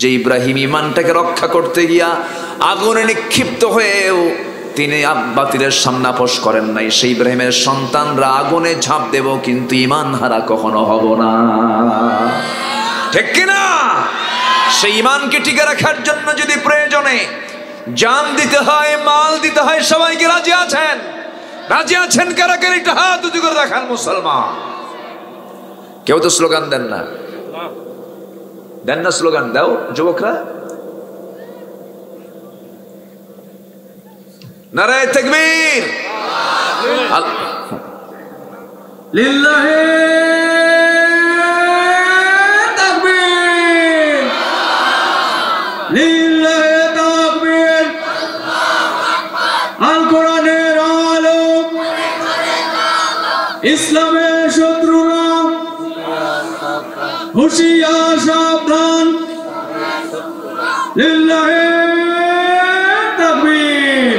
যে ইব্রাহিম ঈমানটাকে রক্ষা করতে গিয়া আগুনে নিক্ষিপ্ত হয়েও তিনি বাতিলের সামনে আপোষ করেন নাই, সেই ইব্রাহিমের সন্তানরা আগুনে ঝাঁপ দেব কিন্তু ঈমান হারা কখনো হব না। ঠিক কিনা? সেই ঈমানকে টিকে রাখার জন্য যদি প্রয়োজনে জান দিতে হয়, মাল দিতে হয়, সবাইকে রাজি আছেন? রাজি আছেন কারা কারা? একটু হাত উঁচু করে দেখান মুসলমান। কেউ তো স্লোগান দেন না, দেন না স্লোগান? দাও যুবকরা, নারায়ে তাকবীর, লিল্লাহি তাকবীর, লিল্লাহি তাকবীর। আল কোরআনের আলো, ইসলামের শত্রুরা হুঁশিয়ার, সাবধান। লিল্লাহি তাকবীর।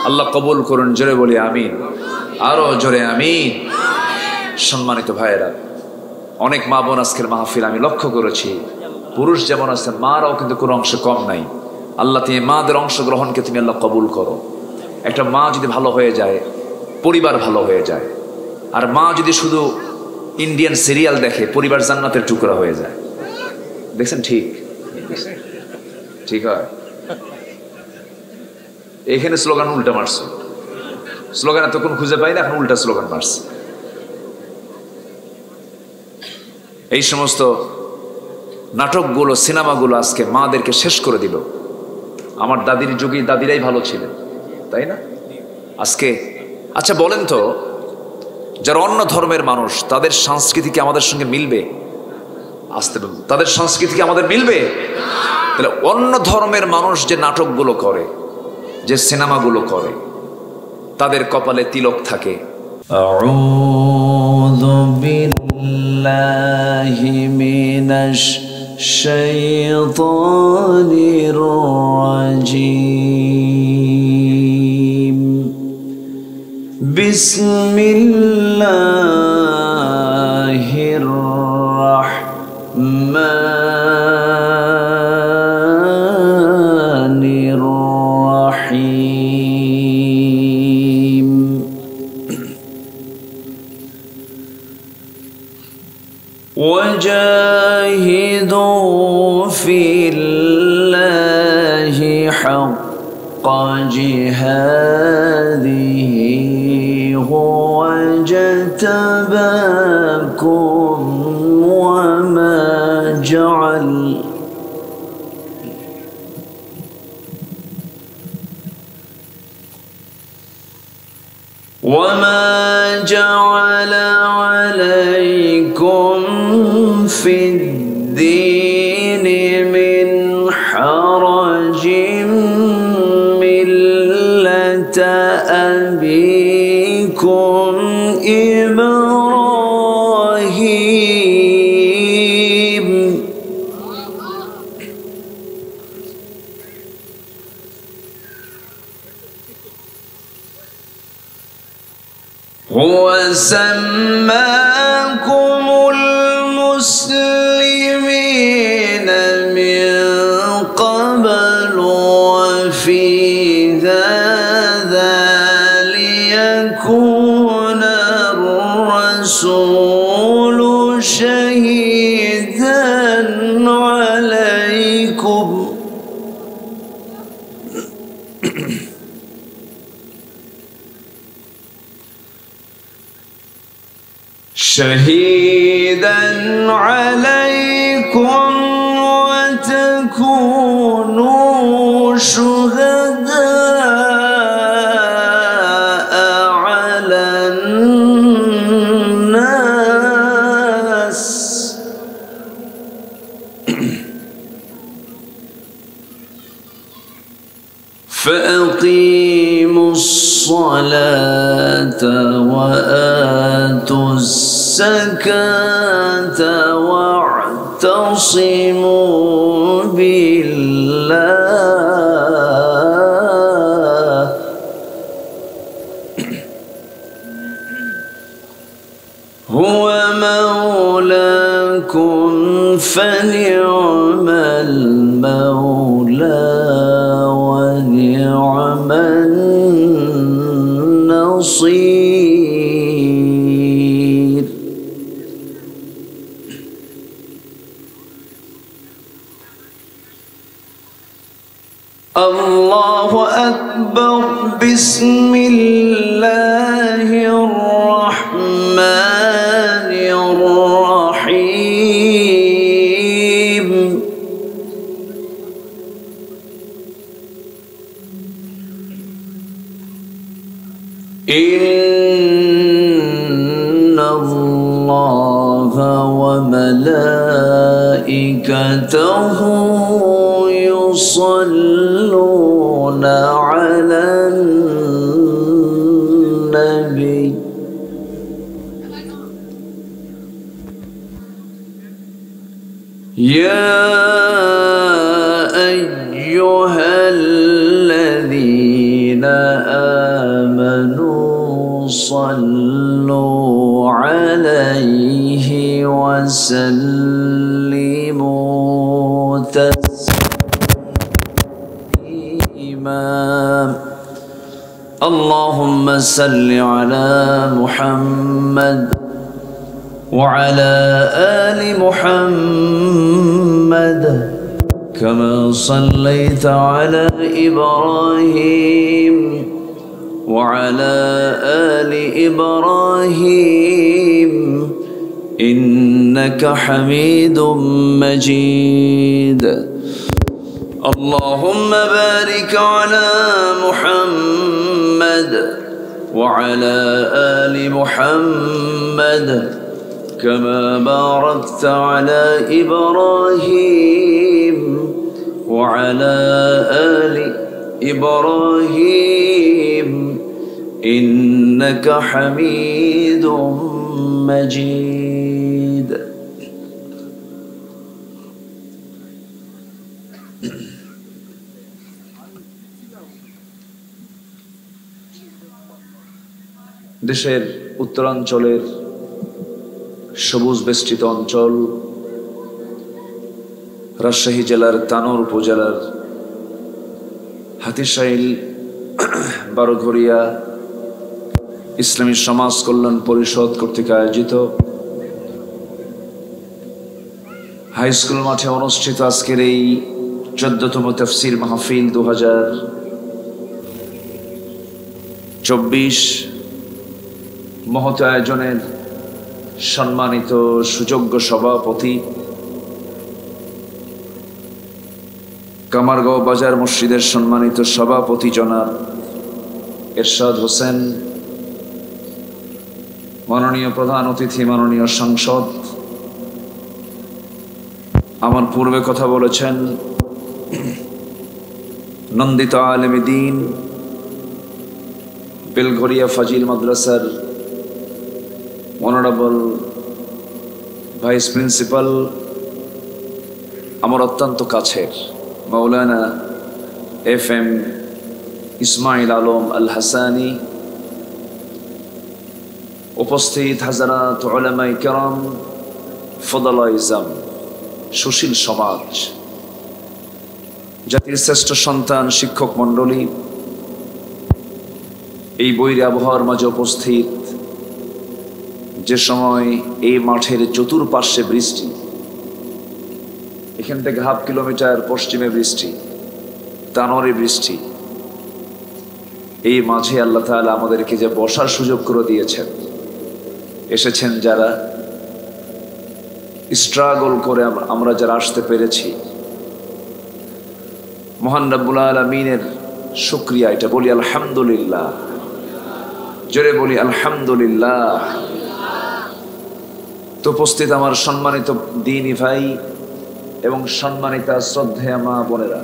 আল্লাহ কবুল করুন, জোরে বলি আমিন, আরো জোরে আমিন। সম্মানিত ভাইয়েরা, অনেক মা বোন আজকের মাহফিল আমি লক্ষ্য করেছি, পুরুষ যেমন আছেন মারাও কিন্তু কোনো অংশে কম নাই। আল্লাহ তুমি মাদের অংশগ্রহণকে তুমি আল্লাহ কবুল করো। একটা মা যদি ভালো হয়ে যায়, পরিবার ভালো হয়ে যায়। আর মা যদি শুধু ইন্ডিয়ান সিরিয়াল দেখে, পরিবার জান্নাতের টুকরা হয়ে যায়। দেখছেন? ঠিক ঠিক হয়। এখানে স্লোগান উল্টা মারছে, স্লোগান এতক্ষণ খুঁজে পাই না, এখন উল্টা স্লোগান মারছে। এই সমস্ত নাটকগুলো, সিনেমাগুলো আজকে মাদেরকে শেষ করে দিল। আমার দাদির যুগে দাদিরাই ভালো ছিলেন, তাই না? আজকে আচ্ছা বলেন তো, যারা অন্য ধর্মের মানুষ, তাদের সংস্কৃতি কি আমাদের সঙ্গে মিলবে? আসতে বলুন, তাদের সংস্কৃতি কি আমাদের মিলবে? তাহলে অন্য ধর্মের মানুষ যে নাটকগুলো করে, যে সিনেমাগুলো করে, তাদের কপালে তিলক থাকে। আউযু বিল্লাহি মিনাশ শাইতানির রাজীম। বিসমিল্লাহির রাহমানির রাহিম। وجاهدوا في الله حق جهاده هو اجتباكم وما جعل عليكم في الدين من حرج ملة أبيكم إبراهيم هو سماكم المسلمين من قبل وفي هذا ليكون الرسول شهيدا عليكم وتكونوا شهداء على الناس فأقيموا الصلاة وآتوا الزكاة واعتصموا بالله هو مولاكم فنعم الله أكبر بسم الله الرحمن الرحيم إن الله وملائكته يصلون على النبي يا أيها الذين آمنوا صلوا عليه وسلموا تسليما اللهم صل على محمد وعلى آل محمد كما صليت على إبراهيم وعلى آل إبراهيم إنك حميد مجيد اللهم بارك على محمد وعلى آل محمد كما باركت على إبراهيم وعلى آل إبراهيم إنك حميد مجيد দেশের উত্তরাঞ্চলের সবুজ বেষ্টিত অঞ্চল রাজশাহী জেলার তানোর উপজেলার হাতিশাইল বারোঘরিয়া ইসলামী সমাজ কল্যাণ পরিষদ কর্তৃক আয়োজিত হাই স্কুল মাঠে অনুষ্ঠিত আজকের এই 14তম তাফসীর মাহফিল 2024 মহৎ আয়োজনের সম্মানিত সুযোগ্য সভাপতি কামারগাঁও বাজার মসজিদের সম্মানিত সভাপতি জনাব এরশাদ হোসেন, মাননীয় প্রধান অতিথি মাননীয় সাংসদ, আমার পূর্বে কথা বলেছেন নন্দিত আলেম দ্বীন বেলঘরিয়া ফাজিল মাদ্রাসার অনারেবল ভাইস প্রিন্সিপাল, আমার অত্যন্ত কাছের মাওলানা FM ইসমাইল আলম আল হাসানি, উপস্থিত হাজারাত উলামায়ে কেরাম, ফদলায়ে ইজাম, সুশীল সমাজ, জাতির শ্রেষ্ঠ সন্তান, শিক্ষক মণ্ডলী, এই বৈরী আবহাওয়ার মাঝে উপস্থিত, যে সময় এই মাঠের চতুর্পার্শ্বে বৃষ্টি, এখান থেকে হাফ কিলোমিটার পশ্চিমে বৃষ্টি, তানোরে বৃষ্টি, এই মাঝে আল্লাহ তাআলা আমাদেরকে যে বসার সুযোগ করে দিয়েছেন, এসেছেন যারা, স্ট্রাগল করে আমরা যারা আসতে পেরেছি, মহান রব্বুল আলামিনের শুকরিয়া, এটা বলি আলহামদুলিল্লাহ, জোরে বলি আলহামদুলিল্লাহ। তো উপস্থিত আমার সম্মানিত দ্বীনী ভাই এবং সম্মানিতা শ্রদ্ধেয়া মা বোনেরা,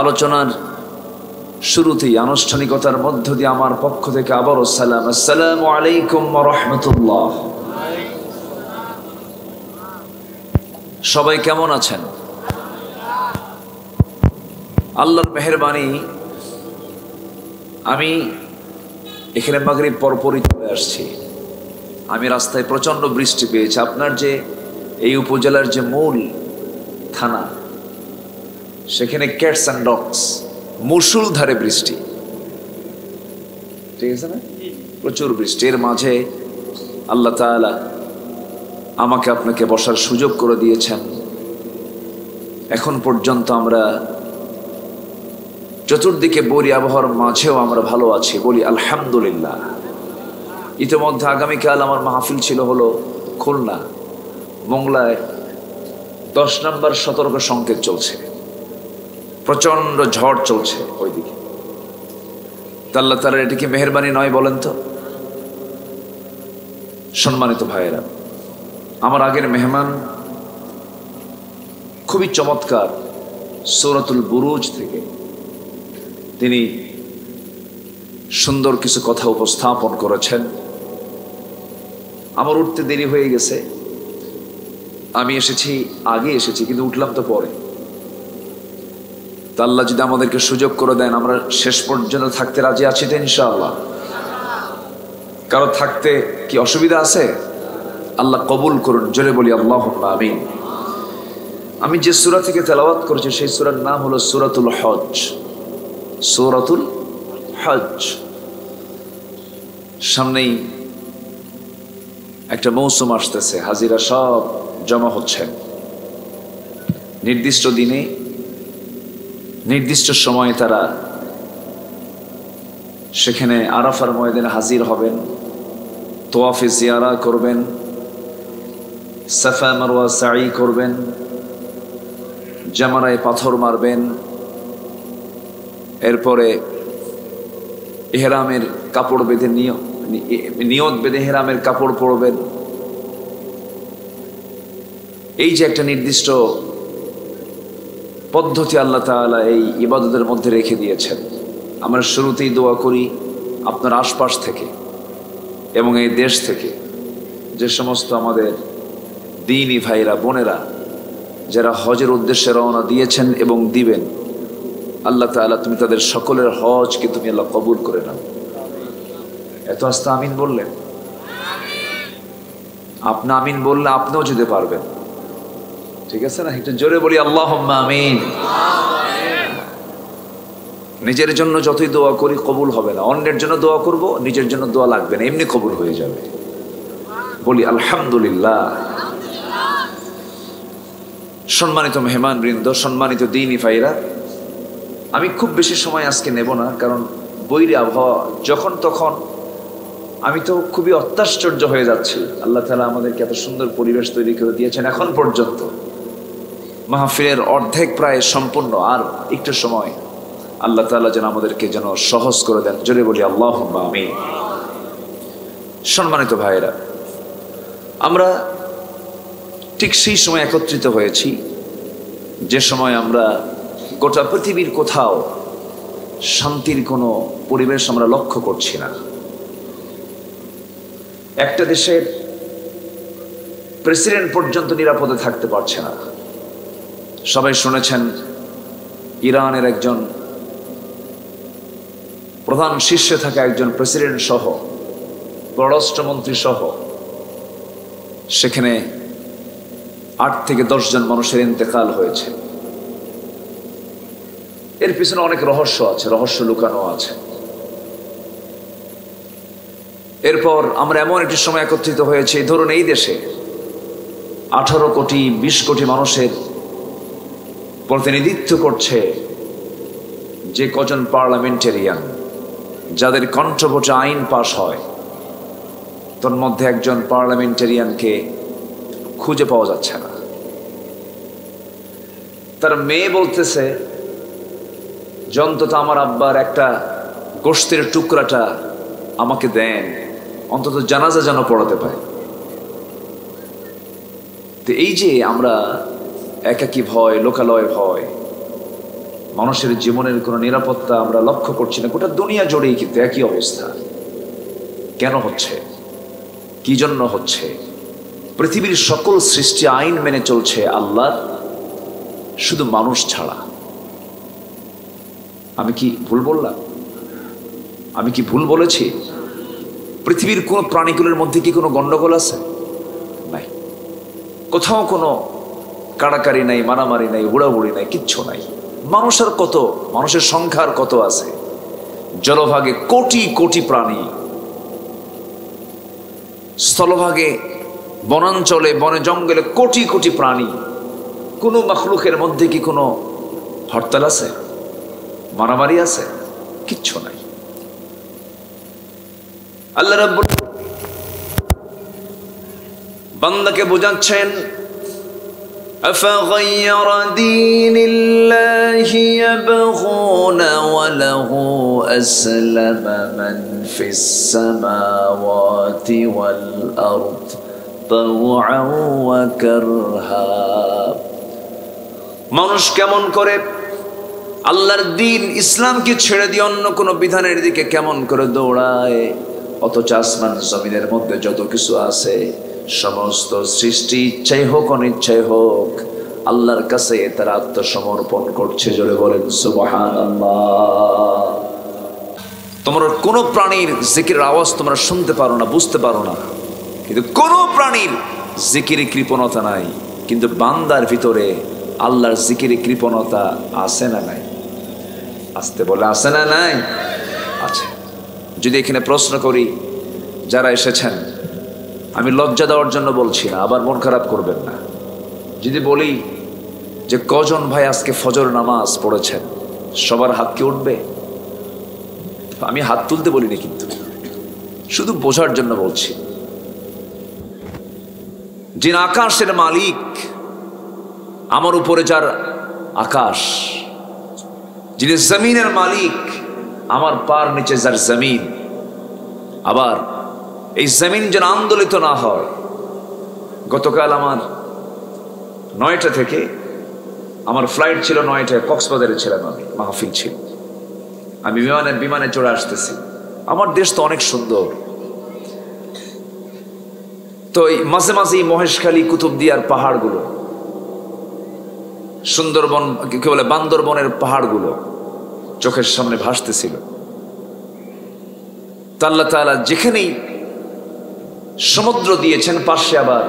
আলোচনার শুরুতেই আনুষ্ঠানিকতার মধ্য দিয়ে আমার পক্ষ থেকে আবারও সালাম, আসসালামু আলাইকুম ওয়া রাহমাতুল্লাহ। সবাই কেমন আছেন? আল্লাহর মেহেরবানি, আমি এখানে মাগরিব পরপরই চলে আসছি। আমি রাস্তায় প্রচন্ড বৃষ্টি পেয়েছি। আপনার যে এই উপজেলার যে মূল থানা, সেখানে ক্যাটস অ্যান্ড ডগস, মুষলধারে বৃষ্টি, ঠিক আছে না? প্রচুর বৃষ্টি। এর মাঝে আল্লাহ তাআলা আমাকে আপনাকে বসার সুযোগ করে দিয়েছেন। এখন পর্যন্ত আমরা চতুর্দিকে বৈরী আবহাওয়ার মাঝেও আমরা ভালো আছি, বলি আলহামদুলিল্লাহ। ইতিমধ্যে আগামীকাল আমার মাহফিল ছিল হলো খুলনা মোংলায়, 10 নম্বর সতর্ক সংকেত চলছে, প্রচন্ড ঝড় চলছে ওইদিকে। আল্লাহ তাআলার এটা কি মেহেরবানি নয় বলেন তো? সম্মানিত ভাইয়েরা, আমার আগের মেহমান খুবই চমৎকার সূরাতুল বুরুজ থেকে তিনি সুন্দর কিছু কথা উপস্থাপন করেছেন। আমার উঠতে দেরি হয়ে গেছে, আমি আগে এসেছি কিন্তু উঠলাম তো পরে। তা আল্লাহ যদি আমাদেরকে সুযোগ করে দেন, আমরা শেষ পর্যন্ত থাকতে রাজি আছি তো ইনশাআল্লাহ। কারো থাকতে কি অসুবিধা আছে? আল্লাহ কবুল করুন, জোরে বলি আল্লাহুম্মা আমিন। আমি যে সূরা থেকে তেলাওয়াত করেছি সেই সূরার নাম হলো সূরাতুল হজ। সূরাতুল হজ। সামনেই একটা মৌসুম আসতেছে, হাজিরা সব জমা হচ্ছেন। নির্দিষ্ট দিনে নির্দিষ্ট সময়ে তারা সেখানে আরাফার ময়দানে হাজির হবেন, তোয়াফে জিয়ারা করবেন, সাফা মারওয়া সাই করবেন, জামারায় পাথর মারবেন, এরপরে ইহরামের কাপড় বেঁধে নিয়ত বেঁধে ইহরামের কাপড় পরবেন। এই যে একটা নির্দিষ্ট পদ্ধতি আল্লাহ তাআলা এই ইবাদতের মধ্যে রেখে দিয়েছেন। আমরা শুরুতেই দোয়া করি আপনার আশপাশ থেকে এবং এই দেশ থেকে যে সমস্ত আমাদের দ্বীনী ভাইরা বোনেরা যারা হজের উদ্দেশ্যে রওনা দিয়েছেন এবং দিবেন, আল্লাহ তাআলা তুমি তাদের সকলের হজকে তুমি আল্লাহ কবুল করে নাও। এত আস্তে আমিন বললেন, আপনি আমিন বললে আপনিও যেতে পারবেন, ঠিক আছে না? একটু জোরে বলি আল্লাহুম্মা আমিন। নিজের জন্য যতই দোয়া করি কবুল হবে না, অন্যের জন্য দোয়া করব, নিজের জন্য দোয়া লাগবে না, এমনি কবুল হয়ে যাবে। বলি আলহামদুলিল্লাহ। সম্মানিত মেহমান বৃন্দ, সম্মানিত দ্বীনী ভাইরা, আমি খুব বেশি সময় আজকে নেব না, কারণ বৈরী আবহাওয়া যখন তখন আমি তো খুবই অত্যাশ্চর্য হয়ে যাচ্ছি। আল্লাহ তাআলা আমাদেরকে এত সুন্দর পরিবেশ তৈরি করে দিয়েছেন। এখন পর্যন্ত মাহফিলের অর্ধেক প্রায় সম্পূর্ণ, আর একটু সময় আল্লাহ তাআলা যেন আমাদেরকে যেন সহজ করে দেন, জোরে বলি আল্লাহুম্মা আমিন। সম্মানিত ভাইয়েরা, আমরা ঠিক সেই সময় একত্রিত হয়েছি যে সময় আমরা গোটা পৃথিবীর কোথাও শান্তির কোনো পরিবেশ আমরা লক্ষ্য করছি না। একটা দেশের প্রেসিডেন্ট পর্যন্ত নিরাপদে থাকতে পারছে না। সবাই শুনেছেন ইরানের একজন প্রধান শীর্ষে থাকা একজন প্রেসিডেন্ট সহ পররাষ্ট্রমন্ত্রী সহ সেখানে 8 থেকে 10 জন মানুষের ইন্তেকাল হয়েছে। এর পিছনে অনেক রহস্য আছে, রহস্য লুকানো আছে। এরপর আমরা এমন একটি সময় একত্রিত হয়েছে, ধরুন এই দেশে 18 কোটি 20 কোটি মানুষের প্রতিনিধিত্ব করছে যে কজন পার্লামেন্টেরিয়ান, যাদের কণ্ঠভোটে আইন পাশ হয়, তোর মধ্যে একজন পার্লামেন্টেরিয়ানকে খুঁজে পাওয়া যাচ্ছে না। তার মেয়ে বলতেছে যে অন্তত আমার আব্বার একটা গোশতের টুকরাটা আমাকে দেন, অন্তত জানাজা যেন পড়াতে পারে। তো এই যে আমরা একাকী ভয়, লোকালয় ভয়, মানুষের জীবনের কোনো নিরাপত্তা আমরা লক্ষ্য করছি না। গোটা দুনিয়া জুড়েই কিন্তু একই অবস্থা। কেন হচ্ছে? কি জন্য হচ্ছে? পৃথিবীর সকল সৃষ্টি আইন মেনে চলছে আল্লাহর, শুধু মানুষ ছাড়া। আমি কি ভুল বললাম? আমি কি ভুল বলেছি? পৃথিবীর কোন প্রাণীগুলোর মধ্যে কি কোনো গন্ডগোল আছে? নাই। কোথাও কোনো কাড়াকাড়ি নাই, মারামারি নাই, হুড়াহুড়ি নাই, কিচ্ছু নাই। মানুষের কত, মানুষের সংখ্যার কত আছে? জলভাগে কোটি কোটি প্রাণী, স্থলভাগে বনাঞ্চলে বনে জঙ্গলে কোটি কোটি প্রাণী। কোনো মাখলুকের মধ্যে কি কোনো হরতাল আছে? মারামারি আছে? কিচ্ছু নাই। আল্লাহ রাব্বুল বান্দাকে বোঝাচ্ছেন, أفغير دين الله يبغون وله أسلم من في السماوات والأرض طوعا وكرها। মানুষ কেমন করে আল্লাহর দ্বীন ইসলামকে ছেড়ে দিয়ে অন্য কোন বিধানের দিকে কেমন করে দৌড়ায়, অথচ আসমান জমিনের মধ্যে যত কিছু আছে সমস্ত সৃষ্টি ইচ্ছাই হোক অনিচ্ছাই হোক আল্লাহর কাছে তারা আত্মসমর্পণ করছে। জোরে বলেন সুবহানাল্লাহ। তোমরা কোন প্রাণীর জিকিরের আওয়াজ তোমরা শুনতে পারো না, বুঝতে পারো না, কিন্তু কোন প্রাণীর জিকিরে কৃপণতা নাই, কিন্তু বান্দার ভিতরে আল্লাহর জিকিরে কৃপণতা আছে না নাই? আসতে বলে আছে না নাই? আছে। যদি এখানে প্রশ্ন করি, যারা এসেছেন, আমি লজ্জা দেওয়ার জন্য বলছি না, আবার মন খারাপ করবেন না, যদি বলি যে কজন ভাই আজকে ফজর নামাজ পড়েছেন, সবার হাত কি উঠবে? আমি হাত তুলতে বলিনি, কিন্তু শুধু বোঝার জন্য বলছি। যিনি আকাশের মালিক, আমার উপরে যার আকাশ, যিনি জমিনের মালিক, আমার পার নিচে যার জমিন, আবার এই জমিন যেন আন্দোলিত না হয়। গতকাল আমার 9টা থেকে আমার ফ্লাইট ছিল, 9টায় কক্সবাজারে ছিলাম, আমি মাহফিল ছিল, আমি বিমানে চড়ে আসতেছি। আমার দেশ তো অনেক সুন্দর, তো মাঝে মাঝে মহেশখালী, কুতুবদিয়ার পাহাড়গুলো, সুন্দরবন কি বলে বান্দরবনের পাহাড়গুলো চোখের সামনে ভাসতেছিল। আল্লাহ তাআলা যেখানেই সমুদ্র দিয়েছেন, পাশে আবার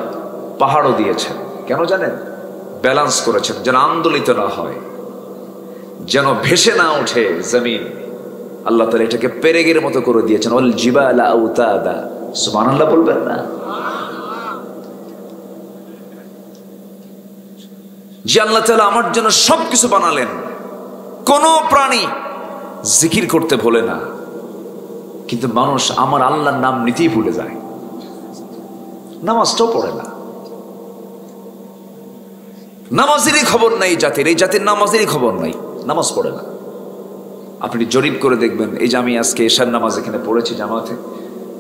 পাহাড়ও দিয়েছেন। কেন জানেন? ব্যালেন্স করেছেন, যেন আন্দোলিত না হয়, যেন ভেসে না ওঠে জমিন। আল্লাহ তাআলা এটাকে পেরেগের মতো করে দিয়েছেন। ওয়াল জিবালা আওতাদা, সুবহানাল্লাহ বলবেন না? যে আল্লাহ তাআলা আমার জন্য সবকিছু বানালেন, কোন প্রাণী জিকির করতে ভোলে না, কিন্তু মানুষ আমার আল্লাহর নাম নিতেই ভুলে যায়, নামাজটাও পড়ে না। নামাজেরই খবর নাই জাতির, এই জাতির নামাজেরই খবর নাই, নামাজ পড়ে না। আপনি জরিপ করে দেখবেন, এই যে আমি আজকে এশার নামাজ এখানে পড়েছি জামাতে,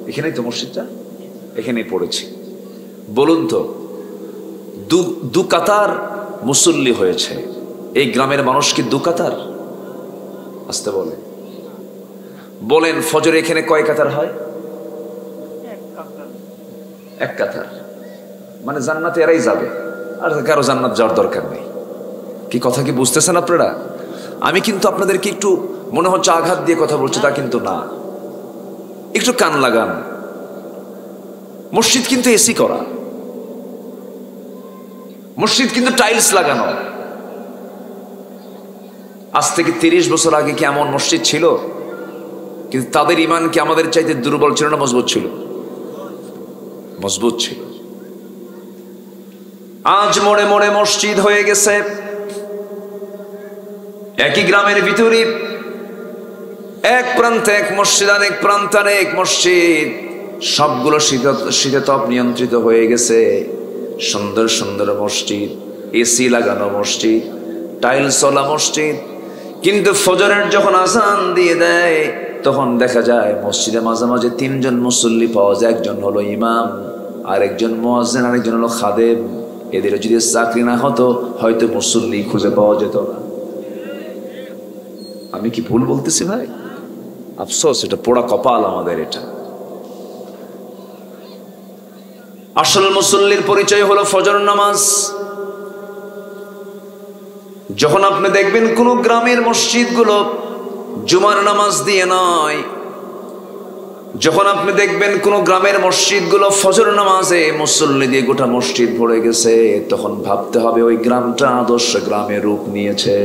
এখানেই তো মসজিদটা, এখানেই পড়েছি। বলুন তো, দু কাতার মুসল্লি হয়েছে, এই গ্রামের মানুষ কি দু কাতার? আসতে বলেন ফজরে এখানে কয় কাতার হয়? এক কাতার। মানে জান্নাতে এরাই যাবে, আর কারো জান্নাত যাওয়ার দরকার নেই। কি কথা কি বুঝতেছেন আপনারা? আমি কিন্তু আপনাদেরকে একটু মনে হচ্ছে আঘাত দিয়ে কথা বলছি, তা কিন্তু না, একটু কান লাগান। মসজিদ কিন্তু এসি করা, মসজিদ কিন্তু টাইলস লাগানো। আজ থেকে 30 বছর আগে কি এমন মসজিদ ছিল? কিন্তু তাদের ঈমান কি আমাদের চাইতে দুর্বল ছিল না মজবুত ছিল? মজবুত ছিল। আজ মোড়ে মোড়ে মসজিদ হয়ে গেছে। একই গ্রামের ভিতরে এক প্রান্তে এক মসজিদ, আরেক প্রান্তে আরেক মসজিদ, সবগুলো শীতাতপ নিয়ন্ত্রিত হয়ে গেছে। সুন্দর সুন্দর মসজিদ, এসি লাগানো মসজিদ, টাইলসওয়ালা মসজিদ। কিন্তু ফজরের যখন আজান দিয়ে দেয়, তখন দেখা যায় মসজিদে মাঝে মাঝে 3 জন মুসল্লি পাওয়া যায়। একজন হলো ইমাম, আরেকজন মুয়াজ্জিন, আরেকজন হলো খাদেম। এদের যদি চাকরি না হতো, হয়তো মুসল্লি খুঁজে পাওয়া যেত না। আমি কি ভুল বলতেছি ভাই? আফসোস, এটা পোড়া কপাল আমাদের। এটা আসল মুসল্লির পরিচয় হলো ফজর নামাজ। যখন আপনি দেখবেন কোন গ্রামের মসজিদগুলো জুমার নামাজ দিয়ে নয়, যখন আপনি দেখবেন কোন গ্রামের মসজিদগুলো ফজর নামাজে মুসল্লি দিয়ে গোটা মসজিদ ভরে গেছে, তখন ভাবতে হবে ওই গ্রামটা আদর্শ গ্রামের রূপ নিয়েছে।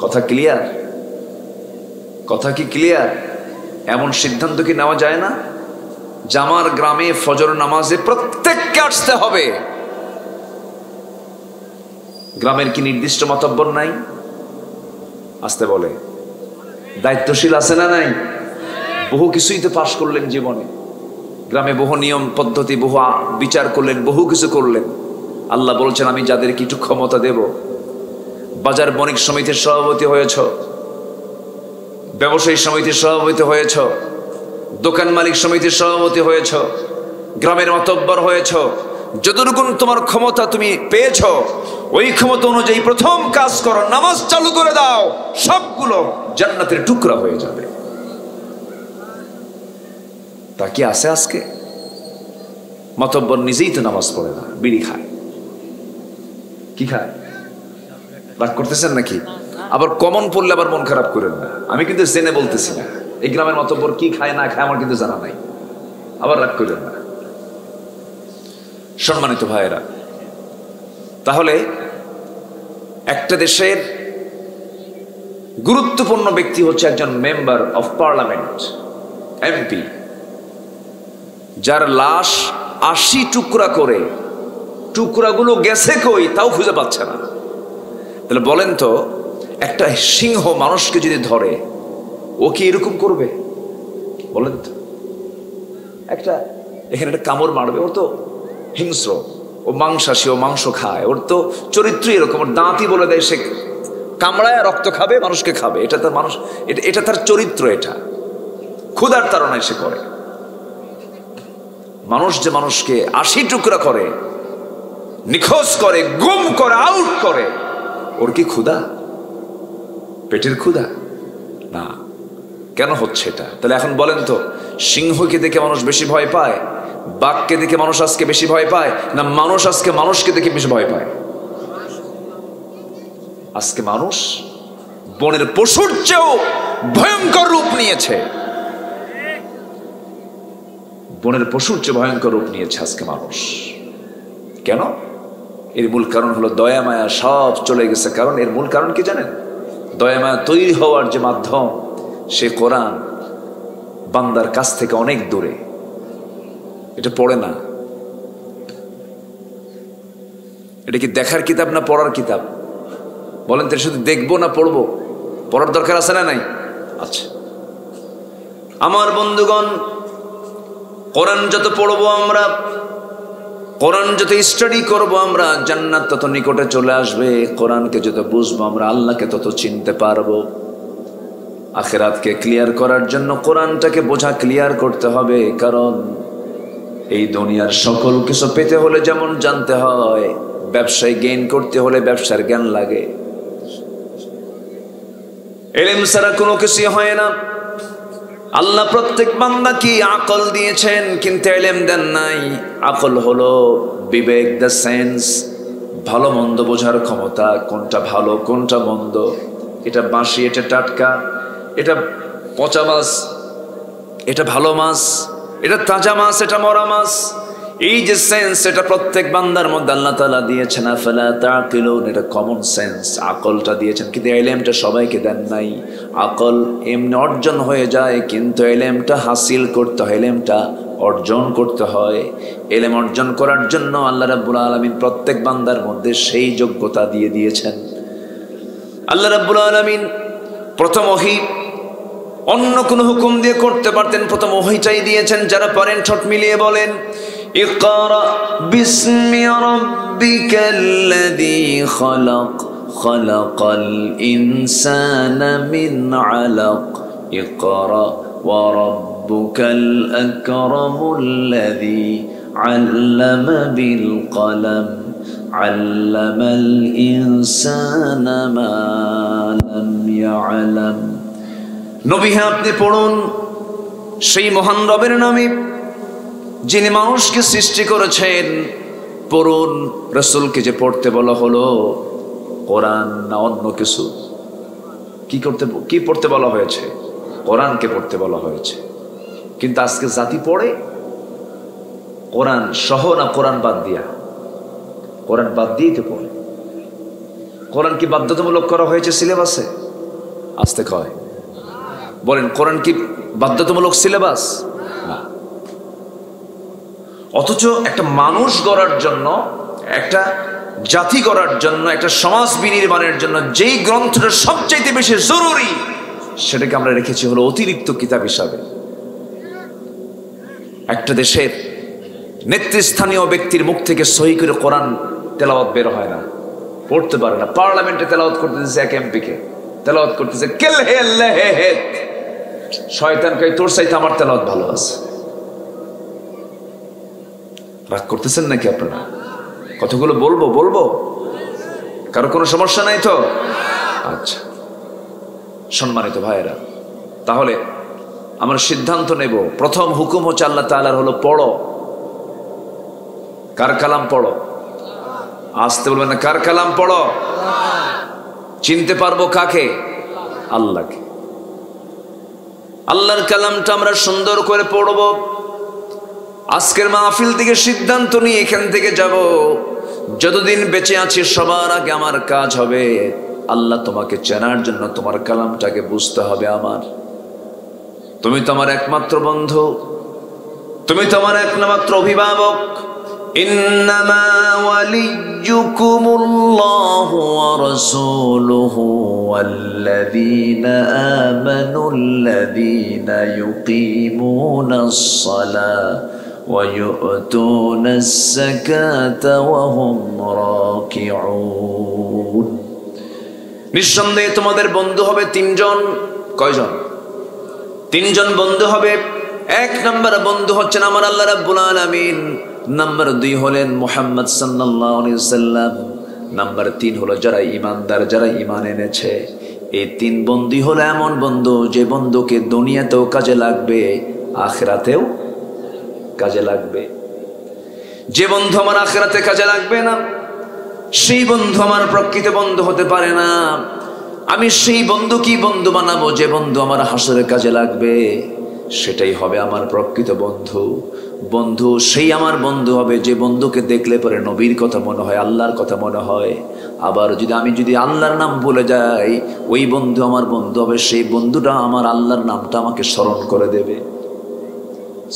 কথা ক্লিয়ার? কথা কি ক্লিয়ার? এমন সিদ্ধান্ত কি নেওয়া যায় না যে আমার গ্রামে ফজর নামাজে প্রত্যেককে আসতে হবে? গ্রামের কি নির্দিষ্ট মাতব্বর নাই? আসতে বলে, দায়িত্বশীল আছে না নাই? বহু কিছুই তো পাশ করলেন জীবনে, গ্রামে বহু নিয়ম পদ্ধতি, বহু বিচার করলেন, বহু কিছু করলেন। আল্লাহ বলছেন আমি যাদের কিছু ক্ষমতা দেব। বাজার বণিক সমিতির সভাপতি হয়েছ, ব্যবসায়ী সমিতির সভাপতি হয়েছ, দোকান মালিক সমিতির সভাপতি হয়েছ, গ্রামের মাতব্বর হয়েছ, যতটুকু তোমার ক্ষমতা তুমি পেয়েছ ওই ক্ষমতা অনুযায়ী প্রথম কাজ করো, নামাজ চালু করে দাও, সবগুলো জান্নাতের টুকরা হয়ে যাবে। তা কি আছে আজকে? মাতব্বর নিজেই তো নামাজ পড়ে না, বিড়ি খায়। কি খায়? রাগ করতেছেন নাকি? আবার কমন পড়লে আবার মন খারাপ করেন না, আমি কিন্তু জেনে বলতেছি না। এই গ্রামের মাতব্বর কি খায় না খায় আমার কিন্তু জানা নাই, আবার রাগ করেন না। সম্মানিত ভাইয়েরা, তাহলে একটা দেশের গুরুত্বপূর্ণ ব্যক্তি হচ্ছে একজন মেম্বার অফ পার্লামেন্ট, এমপি, যার লাশ 80 টুকরা করে, টুকরাগুলো গেছে কই তাও খুঁজে পাচ্ছে না। তাহলে বলেন তো, একটা সিংহ মানুষকে যদি ধরে ও কি এরকম করবে? বলেন তো, একটা এখানে একটা কামড় মারবে, ওর তো হিংস্র, ও মাংসাশী, ও মাংস খায়, ওর তো চরিত্র এরকম, ওর দাঁতই বলে দেয় সে কামড়ায় রক্ত খাবে, মানুষকে খাবে। এটা তার মানুষ, এটা তার চরিত্র, এটা ক্ষুধার তাড়নায় সে করে। মানুষ যে মানুষকে 80 টুকরা করে, নিখোঁজ করে, গুম করে, আউট করে, ওর কি ক্ষুধা? পেটের ক্ষুধা না। কেন হচ্ছে এটা? তাহলে এখন বলেন তো, সিংহকে দেখে মানুষ বেশি ভয় পায়, বাঘকে দেখে মানুষ আজকে বেশি ভয় পায়, না মানুষ আজকে মানুষকে দেখে বেশি ভয় পায়? আজকে মানুষ বনের পশুর চেয়েও ভয়ঙ্কর রূপ নিয়েছে, বনের পশুর চেয়ে ভয়ঙ্কর রূপ নিয়েছে আজকে মানুষ। কেন? এর মূল কারণ হলো দয়া মায়া সব চলে গেছে। কারণ এর মূল কারণ কি জানেন? দয়া মায়া তৈরি হওয়ার যে মাধ্যম, সে কোরআন বান্দার কাছ থেকে অনেক দূরে। এটা পড়ে না। এটা কি দেখার কিতাব না পড়ার কিতাব? বলেন তো, শুধু দেখবো না পড়বো? পড়ার দরকার আছে না নাই? আচ্ছা আমার বন্ধুগণ, কোরআন যত পড়বো আমরা, কোরআন যত স্টাডি করবো আমরা, জান্নাত তত নিকটে চলে আসবে। কোরআনকে যত বুঝবো আমরা, আল্লাহকে তত চিনতে পারবো। আখিরাতকে ক্লিয়ার করার জন্য কোরআনটাকে বোঝা, ক্লিয়ার করতে হবে। কারণ এই দুনিয়ার সকল কিছু পেতে হলে যেমন জানতে হয়, ব্যবসায় গেইন করতে হলে ব্যবসার জ্ঞান লাগে। ইলম ছাড়া কোনো কিছু হয় না। আল্লাহ প্রত্যেক বান্দাকে আকল দিয়েছেন, কিন্তু ইলম দেন নাই। আকল হলো বিবেক, দ্য সেন্স, ভালো মন্দ বোঝার ক্ষমতা, কোনটা ভালো কোনটা মন্দ, এটা বাসি এটা টাটকা, এটা পচা মাছ এটা ভালো মাছ, এটা তাজা মাছ এটা মরা মাছ। এই যে সেন্স, এটা প্রত্যেক বান্দার মধ্যে আল্লাহ তাআলা দিয়েছেন। আফালা তাকিলুন, এটা কমন সেন্স, আকলটা দিয়েছেন, কিন্তু ইলমটা সবাইকে দেন নাই। আকল এমনি অর্জন হয়ে যায়, কিন্তু ইলমটা হাসিল করতে হয়, ইলমটা অর্জন করতে হয়। ইলম অর্জন করার জন্য আল্লাহ রাব্বুল আলামিন প্রত্যেক বান্দার মধ্যে সেই যোগ্যতা দিয়ে দিয়েছেন। আল্লাহ রাব্বুল আলামিন প্রথম ওহী অন্য কোন হুকুম দিয়ে করতে পারতেন, প্রথম ওহীটাই দিয়েছেন। যারা পারেন ঠোঁট মিলিয়ে বলেন, ইকরা বিসমি রাব্বিকাল্লাযী খালাক, খালাকাল ইনসানা মিন আলাক, ইকরা ওয়া রাব্বুকাল আকরামুল্লাযী আল্লামা বিল কলম, আল্লামাল ইনসানা মা লাম ইয়ালাম। নবী হ্যাঁ, আপনি পড়ুন সেই মহান রবের নামে যিনি মানুষকে সৃষ্টি করেছেন। পড়ুন। রাসূলকে যে পড়তে বলা হলো, কোরআন না অন্য কিছু? কি পড়তে বলা হয়েছে? কোরআনকে পড়তে বলা হয়েছে। কিন্তু আজকে জাতি পড়ে কোরআন সহ না কোরআন বাদ দিয়া? কোরআন বাদ দিয়েই তো পড়ে। কোরআন কি বাধ্যতামূলক করা হয়েছে সিলেবাসে? আসতে কয় বলেন, কোরআন কি বাধ্যতামূলক সিলেবাস? না। অথচ একটা মানুষ গড়ার জন্য, একটা জাতি করার জন্য, একটা সমাজ বিনির্মাণের জন্য যেই গ্রন্থটা সবচাইতে বেশি জরুরি, সেটাকে আমরা রেখেছি হলো অতিরিক্ত কিতাব হিসাবে। একটা দেশের নেতৃস্থানীয় ব্যক্তির মুখ থেকে সহি করে কোরআন তেলাওয়াত বের হয় না, পড়তে পারে না। পার্লামেন্টে তেলাওয়াত করতেছে এক এমপিকে, তেলাওয়াত করতেছে কেল হে আল্লাহ হে হে, শয়তান কই তোর চাইতে আমার তেলাওয়াত ভালো আছে। রাগ করতেছেন নাকি আপনারা? কতগুলো বলবো কারো কোনো সমস্যা নাই তো? আচ্ছা, সম্মানিত ভাইয়েরা, তাহলে আমরা সিদ্ধান্ত নেব, প্রথম হুকুম হচ্ছে আল্লাহ তাআলার হলো পড়ো। কার কালাম পড়ো? আসতে বলবেন না, কার কালাম পড়ো? চিনতে পারবো কাকে? আল্লাহকে। আল্লাহর কালামটা আমরা সুন্দর করে পড়বো। আজকের মাহফিল থেকে সিদ্ধান্ত নিয়ে এখান থেকে যাব, যতদিন বেঁচে আছি সবার আগে আমার কাজ হবে আল্লাহ তোমাকে চেনার জন্য তোমার কালামটাকে বুঝতে হবে। আমার তুমি তো আমার একমাত্র বন্ধু, তুমি তো আমার একমাত্র অভিভাবক। ইন্নামা ওয়ালিয়্যুকুমুল্লাহু ওয়া রাসূলুহু ওয়াল্লাযীনা আমানুল্লাযীনা ইউকিমুনাস সালাতা ওয়া ইউতুনাস যাকাতা ওয়া হুম রাকিউন। নিঃসন্দেহে তোমাদের বন্ধু হবে তিনজন। কয়জন? তিনজন বন্ধু হবে। এক নম্বর বন্ধু হচ্ছেন আমার আল্লাহ রাব্বুল আলামিন, নাম্বার 2 হলেন মুহাম্মদ সাল্লাল্লাহু আলাইহি ওয়াসাল্লাম, নাম্বার 3 হলো যারা ঈমানদার, যারা ঈমান এনেছে। এই 3 বন্ধু হলো এমন বন্ধু যে বন্ধুকে দুনিয়াতেও কাজে লাগবে, আখিরাতেও কাজে লাগবে। যে বন্ধু আমার আখিরাতে কাজে লাগবে না, সেই বন্ধু আমার প্রকৃত বন্ধু হতে পারে না। আমি সেই বন্ধু কি বন্ধু বানাবো? যে বন্ধু আমার হাসরের কাজে লাগবে, সেটাই হবে আমার প্রকৃত বন্ধু। বন্ধু সেই আমার বন্ধু হবে যে বন্ধুকে দেখলে পরে নবীর কথা মনে হয়, আল্লাহর কথা মনে হয়। আবার আমি যদি আল্লাহর নাম ভুলে যাই, ওই বন্ধু আমার বন্ধু হবে, সেই বন্ধুটা আমার আল্লাহর নামটা আমাকে স্মরণ করে দেবে।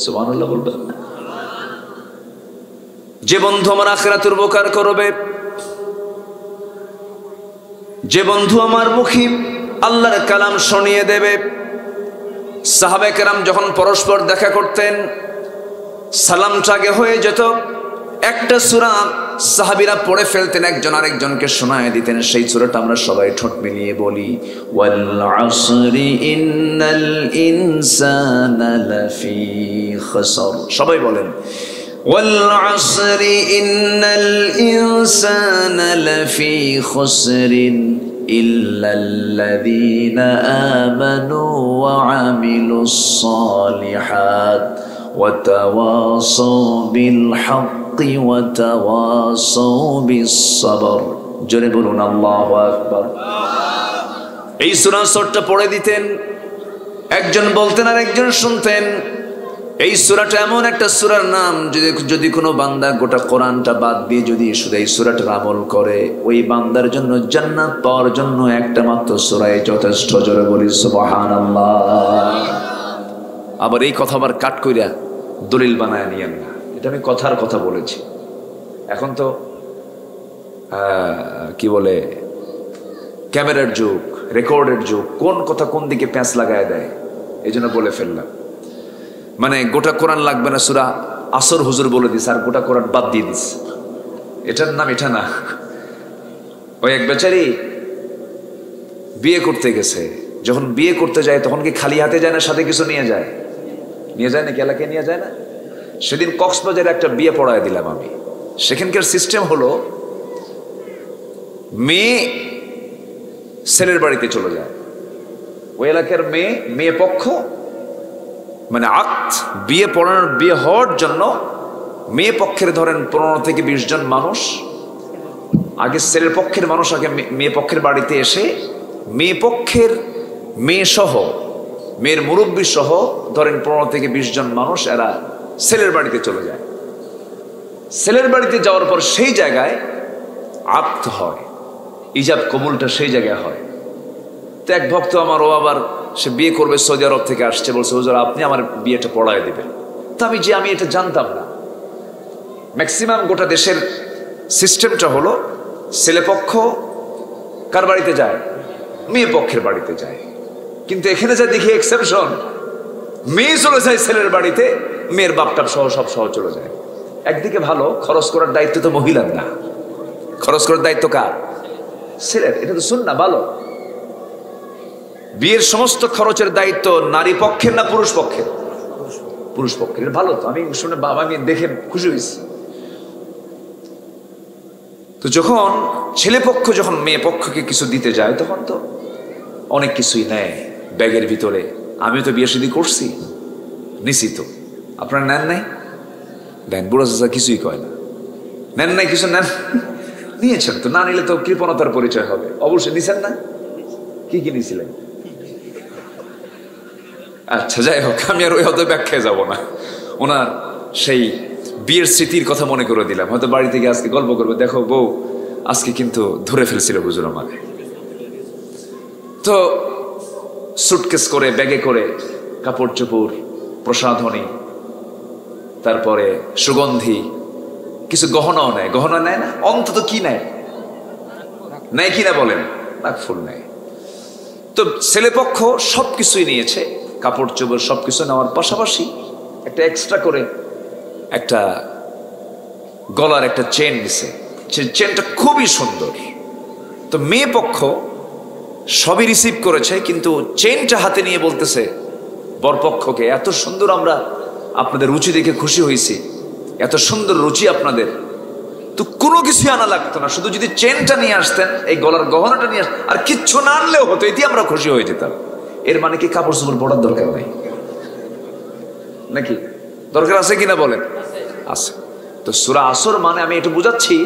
সুবহানাল্লাহ বলবেন না? যে বন্ধু আমার আখিরাতের উপকার করবে, যে বন্ধু আমার মুখে আল্লাহর কালাম শুনিয়ে দেবে। সাহাবায়ে কেরাম যখন পরস্পর দেখা করতেন, সালামটা আগে হয়ে যেত, একটা সূরা সাহাবীরা পড়ে ফেলতেন, একজন আরেকজনকে শোনায় দিতেন। সেই সূরাটা আমরা সবাই ঠোঁট মিলিয়ে বলি, ওয়াল আসরি ইন্নাল ইনসানা লাফি খাসর। সবাই বলেন, ওয়াল আসরি ইন্নাল ইনসানা লাফি খাসরিন ইল্লাল্লাযীনা আমানু ওয়া আমিলুস সালিহাত ওয়া তাওয়াসাউ বিল হাক্কি ওয়া তাওয়াসাউ বিস সাবর। জোরে বলুন আল্লাহু আকবার। এই সূরা ছোটটা পড়ে দিতেন, একজন বলতেন আর একজন শুনতেন। এই সূরাটা এমন একটা সূরার নাম, যদি কোনো বান্দা গোটা কোরআনটা বাদ দিয়ে যদি শুধু এই সূরাটার আমল করে, ওই বান্দার জন্য জান্নাত পাওয়ার জন্য একটা মাত্র সূরাই যথেষ্ট। জোরে বলি সুবহানাল্লাহ। আবার এই কথা আবার কাট কইরা দলিল বানায় নিয়েন না, এটা আমি কথার কথা বলেছি। এখন তো কি বলে, ক্যামেরার যুগ, রেকর্ডের যুগ, কোন কথা কোন দিকে প্যাঁচ লাগায় দেয়, এই জন্য বলে ফেললাম। মানে গোটা কোরআন লাগবে না, সূরা আসর হুজুর বলে দিস আর গোটা কোরআন বাদ দিয়ে দিস, এটার নাম এটা না। ওই এক বেচারি বিয়ে করতে গেছে, যখন বিয়ে করতে যায় তখন কি খালি হাতে যায় না, সাথে কিছু নিয়ে যায়? নিয়ে যায় নাকি? এলাকায় নিয়ে যায় না? সেদিন কক্সবাজারে একটা বিয়ে পড়ায় দিলাম আমি। সেখানকার সিস্টেম হলো, মেয়ে ছেলের বাড়িতে চলে যায়, ওই এলাকার মেয়ে পক্ষ মানে আকত বিয়ে পড়ানোর, বিয়ে হওয়ার জন্য মেয়ে পক্ষের ধরেন 15 থেকে 20 জন মানুষ, আগে ছেলের পক্ষের মানুষ আগে মেয়ে পক্ষের বাড়িতে এসে মেয়ে পক্ষের মেয়ে সহ, মেয়ের মুরব্বী সহ ধরেন 15 থেকে 20 জন মানুষ, এরা ছেলের বাড়িতে চলে যায়। ছেলের বাড়িতে যাওয়ার পর সেই জায়গায় আকত হয়, ইজাব কবুলটা সেই জায়গায় হয়। তো এক ভক্ত আমার, ও আবার সে বিয়ে করবে, সৌদি আরব থেকে আসছে, বলছে হুজুর আপনি আমার বিয়েটা পড়ায় দিবেন। তো আমি এটা জানতাম না। ম্যাক্সিমাম গোটা দেশের সিস্টেমটা হলো ছেলেপক্ষ কার বাড়িতে যায়? মেয়ে পক্ষের বাড়িতে যায়। কিন্তু এখানে যা দেখি এক্সেপশন, মেয়ে চলে যায় ছেলের বাড়িতে, মেয়ের বাপটাপ সহ সব সহ চলে যায়। একদিকে ভালো, খরচ করার দায়িত্ব তো মহিলার না, খরচ করার দায়িত্ব কার? ছেলের। এটা তো সুন্নাহ, ভালো। বিয়ের সমস্ত খরচের দায়িত্ব নারী পক্ষের না পুরুষ পক্ষের? পুরুষ পক্ষের। ভালো তো, আমি শুনে বাবা, আমি দেখে খুশি হয়েছি। তো যখন ছেলে পক্ষ যখন মেয়ে পক্ষকে কিছু দিতে যায়, তখন তো অনেক কিছুই নেয় ব্যাগের ভিতরে। আমি তো বিয়ে শাদী করছি, নিছি তো। আপনারা নেন নাই? দেন। বুড়া চাচা কিছুই কয় না, নেন নাই কিছু? নেন, নিয়েছেন তো। না নিলে তো কৃপণতার পরিচয় হবে। অবশ্যই নিছেন না? কি কি নিয়েছিলেন? আচ্ছা, যাই হোক, আমি আর ওই হয়তো ব্যাখ্যায় যাব না। ওনার সেই বিয়ের স্মৃতির কথা মনে করে দিলাম। হয়তো বাড়ি থেকে আজকে গল্প করবে, দেখো বউ আজকে কিন্তু ধরে ফেলছিল হুজুর আমাকে। তো সুটকেস করে, ব্যাগে করে কাপড় চোপড়, প্রসাধনী, তারপরে সুগন্ধি, কিছু গহনাও নেয়। গহনা নেয় না? অন্তত কি নেয়? নেয় কিনা বলেন? নাকফুল নেয়। তো ছেলেপক্ষ সবকিছুই নিয়েছে, কাপড় চোপড় সবকিছু নেওয়ার পাশাপাশি একটা এক্সট্রা করে একটা গলার একটা চেন দিছে। চেনটা খুবই সুন্দর। তো মেয়ে পক্ষ সবই রিসিভ করেছে, কিন্তু চেনটা হাতে নিয়ে বলতেছে বরপক্ষকে, এত সুন্দর, আমরা আপনাদের রুচি দেখে খুশি হয়েছি, এত সুন্দর রুচি আপনাদের, তো কোনো কিছু আনা লাগতো না, শুধু যদি চেনটা নিয়ে আসতেন, এই গলার গহনাটা নিয়ে আসতেন, আর কিচ্ছু না আনলেও হতো, এতে আমরা খুশি হয়ে যেতাম। এর মানে কি কাপড় চোপড় পড়ার দরকার নাই নাকি? দরকার আছে কিনা বলেন? আছে। তো সূরা আসর মানে আমি একটু বুঝাচ্ছি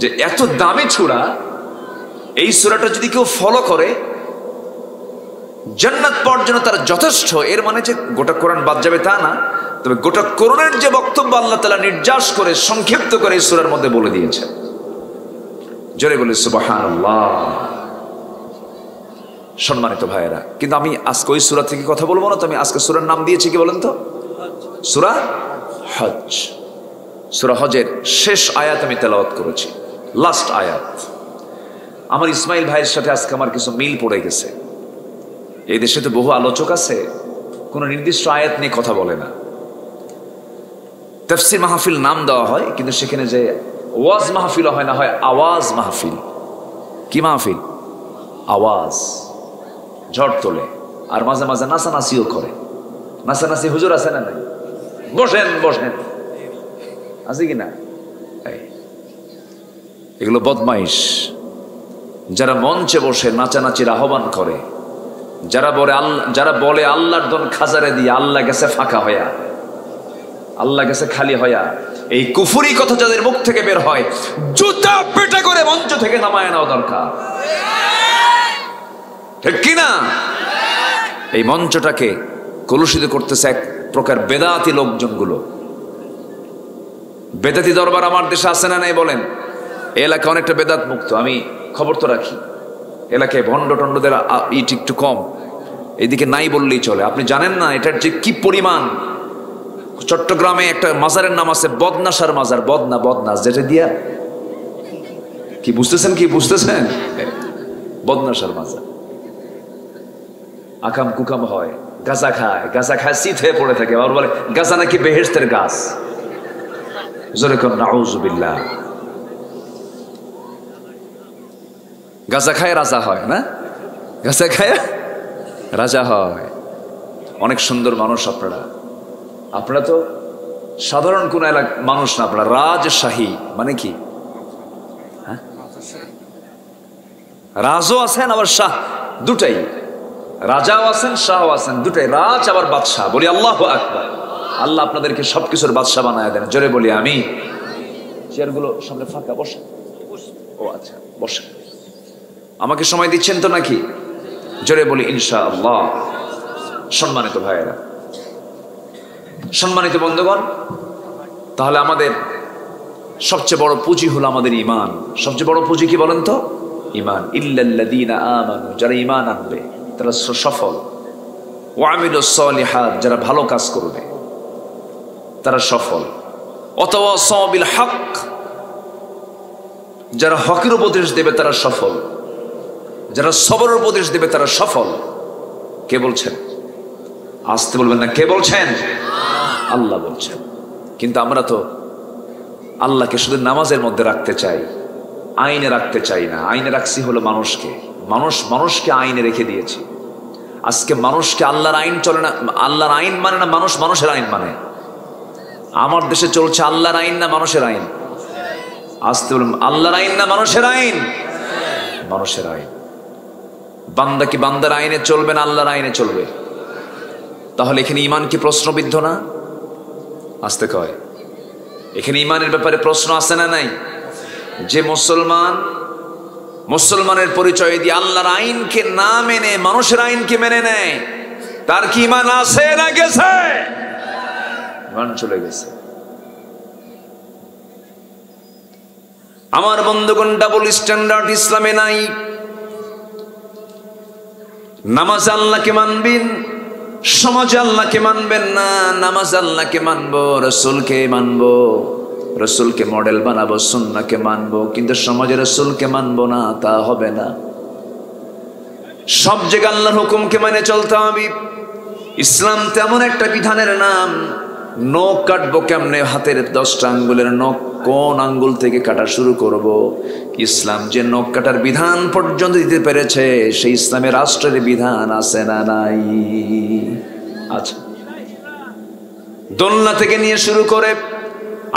যে এত দামি সূরা, এই সূরাটা যদি কেউ ফলো করে জান্নাত পাওয়ার জন্য তার যথেষ্ট। এর মানে যে গোটা কোরআন বাদ যাবে তা না, তবে গোটা কোরআনের যে বক্তব্য আল্লাহ তাআলা নির্যাস করে সংক্ষিপ্ত করে এই সূরার মধ্যে বলে দিয়েছেন। জোরে বলে সুবহানাল্লাহ। সম্মানিত ভাইয়েরা, কিন্তু আমি আজকে ওই সূরা থেকে কথা বলবো না। তো আমি আজকে সূরার নাম দিয়েছি কি বলেন তো? সূরা হজ। সূরা হজের শেষ আয়াত আমি তেলাওয়াত করেছি, লাস্ট আয়াত। আমার ইসমাইল ভাইয়ের সাথে আজকে আমার কিছু মিল পড়ে গেছে। এই দেশে তো বহু আলোচক আছে, কোনো নির্দিষ্ট আয়াত নিয়ে কথা বলে না। তাফসীর মাহফিল নাম দেওয়া হয়, কিন্তু সেখানে যে ওয়াজ মাহফিল হয় না, হয় আওয়াজ মাহফিল। কি মাহফিল? আওয়াজ, ঝড় তোলে, আর মাঝে মাঝে নাচানাচিও করে। নাচানাচি হুজুর আছে না নাই? বসেন বসেন, আছে কিনা? এগুলো বদমাইশ। যারা মঞ্চে বসে নাচানাচির আহ্বান করে, যারা বলে আল্লাহর দন খাজারে দিয়ে আল্লাহ গেছে ফাঁকা হইয়া, আল্লাহ গেছে খালি হইয়া, এই কুফরি কথা যাদের মুখ থেকে বের হয়, জুতা পেটা করে মঞ্চ থেকে নামায় নেওয়া দরকার, ঠিক কিনা? এই মঞ্চটাকে কলুষিত করতেছে এক প্রকার বেদাতি লোকজনগুলো। বেদাতি দরবার আমার দেশে আছে না নাই বলেন? এই এলাকা অনেকটা বেদাত মুক্ত, আমি খবর তো রাখি। এলাকায় ভণ্ড টন্ডদের ইট একটু কম, এইদিকে নাই বললেই চলে। আপনি জানেন না এটার যে কি পরিমাণ। চট্টগ্রামে একটা মাজারের নাম আছে বদনাশার মাজার, বদনা যেটা দিয়া কি বুঝতেছেন, কি বুঝতেছেন? বদনাশার মাজার। আকাম কুকাম হয়, গাঁজা খায় শীত হয়ে পড়ে থাকে। আর বলে গাঁজা নাকি বেহেশতের গাছ। জোরে কোন নাউজুবিল্লাহ। গাঁজা খায় রাজা হয় না? গাঁজা খায় রাজা হয়। অনেক সুন্দর মানুষ আপনারা তো সাধারণ কোন এলাকা মানুষ না, আপনারা রাজশাহী মানে কি? হ্যাঁ, রাজও আছেন আবার শাহ, দুটাই। রাজাও আছেন, শাহও আছেন, দুটাই। রাজ আবার বাদশাহ। বলি আল্লাহু আকবার। আল্লাহ আপনাদেরকে সবকিছুর বাদশাহ বানায় দেন। জোরে বলি আমি। চেয়ারগুলো সামনে ফাঁকা, বসে। ও আচ্ছা, বসে। আমাকে সময় দিচ্ছেন তো নাকি? জোরে বলি ইনশাআল্লাহ। সম্মানিত ভাইয়েরা, সম্মানিত বন্ধুগণ, তাহলে আমাদের সবচেয়ে বড় পুঁজি হলো আমাদের ঈমান। সবচেয়ে বড় পুঁজি কি বলেন তো? ঈমান। ইল্লাল্লাযীনা আমানু, যারা ঈমান আনবে তারা সফল। ওয়া আমিলুস সালিহাত, যারা ভালো কাজ করবে তারা সফল। ওয়াতাওয়াসাউ বিল হক, যারা হকের উপদেশ দেবে তারা সফল, যারা সবরের উপদেশ দেবে তারা সফল। কে বলছেন? আসতে বলবেন না, কে বলছেন? আল্লাহ বলছেন। কিন্তু আমরা তো আল্লাহকে শুধু নামাজের মধ্যে রাখতে চাই, আইনে রাখতে চাই না। আইনে রাখছি হলো মানুষকে, মানুষকে আইনে রেখে দিয়েছি। আজকে মানুষকে আল্লাহর আইন চলে না, আল্লাহর আইন মানে না, মানুষের আইন মানে। আমার দেশে চলছে আল্লাহর আইন না মানুষের আইন? আসতে বলুন, আল্লাহর আইন না মানুষের আইন? মানুষের আইন। বান্দা কি বান্দার আইনে চলবে না আল্লাহর আইনে চলবে? তাহলে এখানে ঈমান কি প্রশ্নবিদ্ধ না? আসতে কয়, এখানে ঈমানের ব্যাপারে প্রশ্ন আছে না নাই? যে মুসলমানের পরিচয় দিয়ে আল্লাহর আইনকে না মেনে মানুষের আইনকে মেনে নেয়, তার কি ঈমান আছে না গেছে? ঈমান চলে গেছে। আমার বন্ধুগণ, ডাবল স্ট্যান্ডার্ড ইসলামে নাই। নামাজ আল্লাহকে মানবেন, সমাজে আল্লাহকে মানবেন না। নামাজ আল্লাহকে মানবো, রসুলকে মানবো, রসুলকে মডেল বানাবো, সুন্নাহকে মানবো, কিন্তু সমাজে রসুলকে মানবো না, তা হবে না। সব জায়গায় আল্লাহর হুকুমকে মানে চলতে হবে। ইসলাম তেমন একটা বিধানের নাম, নখ কাটবো কেমনে, হাতের 10টা আঙ্গুলের নখ কোন আঙ্গুল থেকে কাটা শুরু করব। ইসলাম যে নখ কাটার বিধান পর্যন্ত দিতে পেরেছে, সেই ইসলামের রাষ্ট্রের বিধান আছে না নাই? আচ্ছা, দোলনা থেকে নিয়ে শুরু করে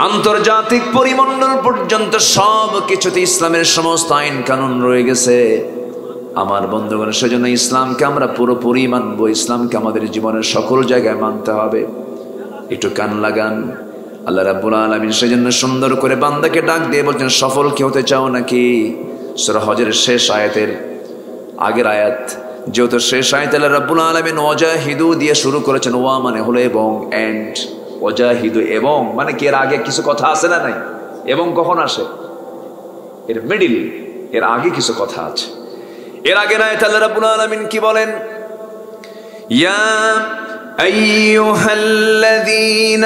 আন্তর্জাতিক পরিমণ্ডল পর্যন্ত সব কিছুতে ইসলামের সমস্ত আইন কানুন রয়ে গেছে। আমার বন্ধুগণ, সেজন্য ইসলামকে আমরা পুরোপুরি মানবো। ইসলামকে আমাদের জীবনের সকল জায়গায় মানতে হবে। একটু কান লাগান। আল্লাহ রাব্বুল আলামিন সেজন্য সুন্দর করে বান্দাকে ডাক দিয়ে বলছেন, সফল কি হতে চাও নাকি? সূরা হজের শেষ আয়াতের আগের আয়াত, যেহেতু শেষ আয়াত, আল্লাহ রাব্বুল আলামিন ওয়াজাহিদু দিয়ে শুরু করেছেন। ওয়া মানে হলো এবং, এন্ড। ওয়াজাহিদু এবং মানে কি এর আগে কিছু কথা আছে না নাই? এবং কখন আসে? এর মিডিল, এর আগে কিছু কথা আছে। এর আগের আয়াতে আল্লাহ রাব্বুল আলামিন কি বলেন? ইয়া أيها الذين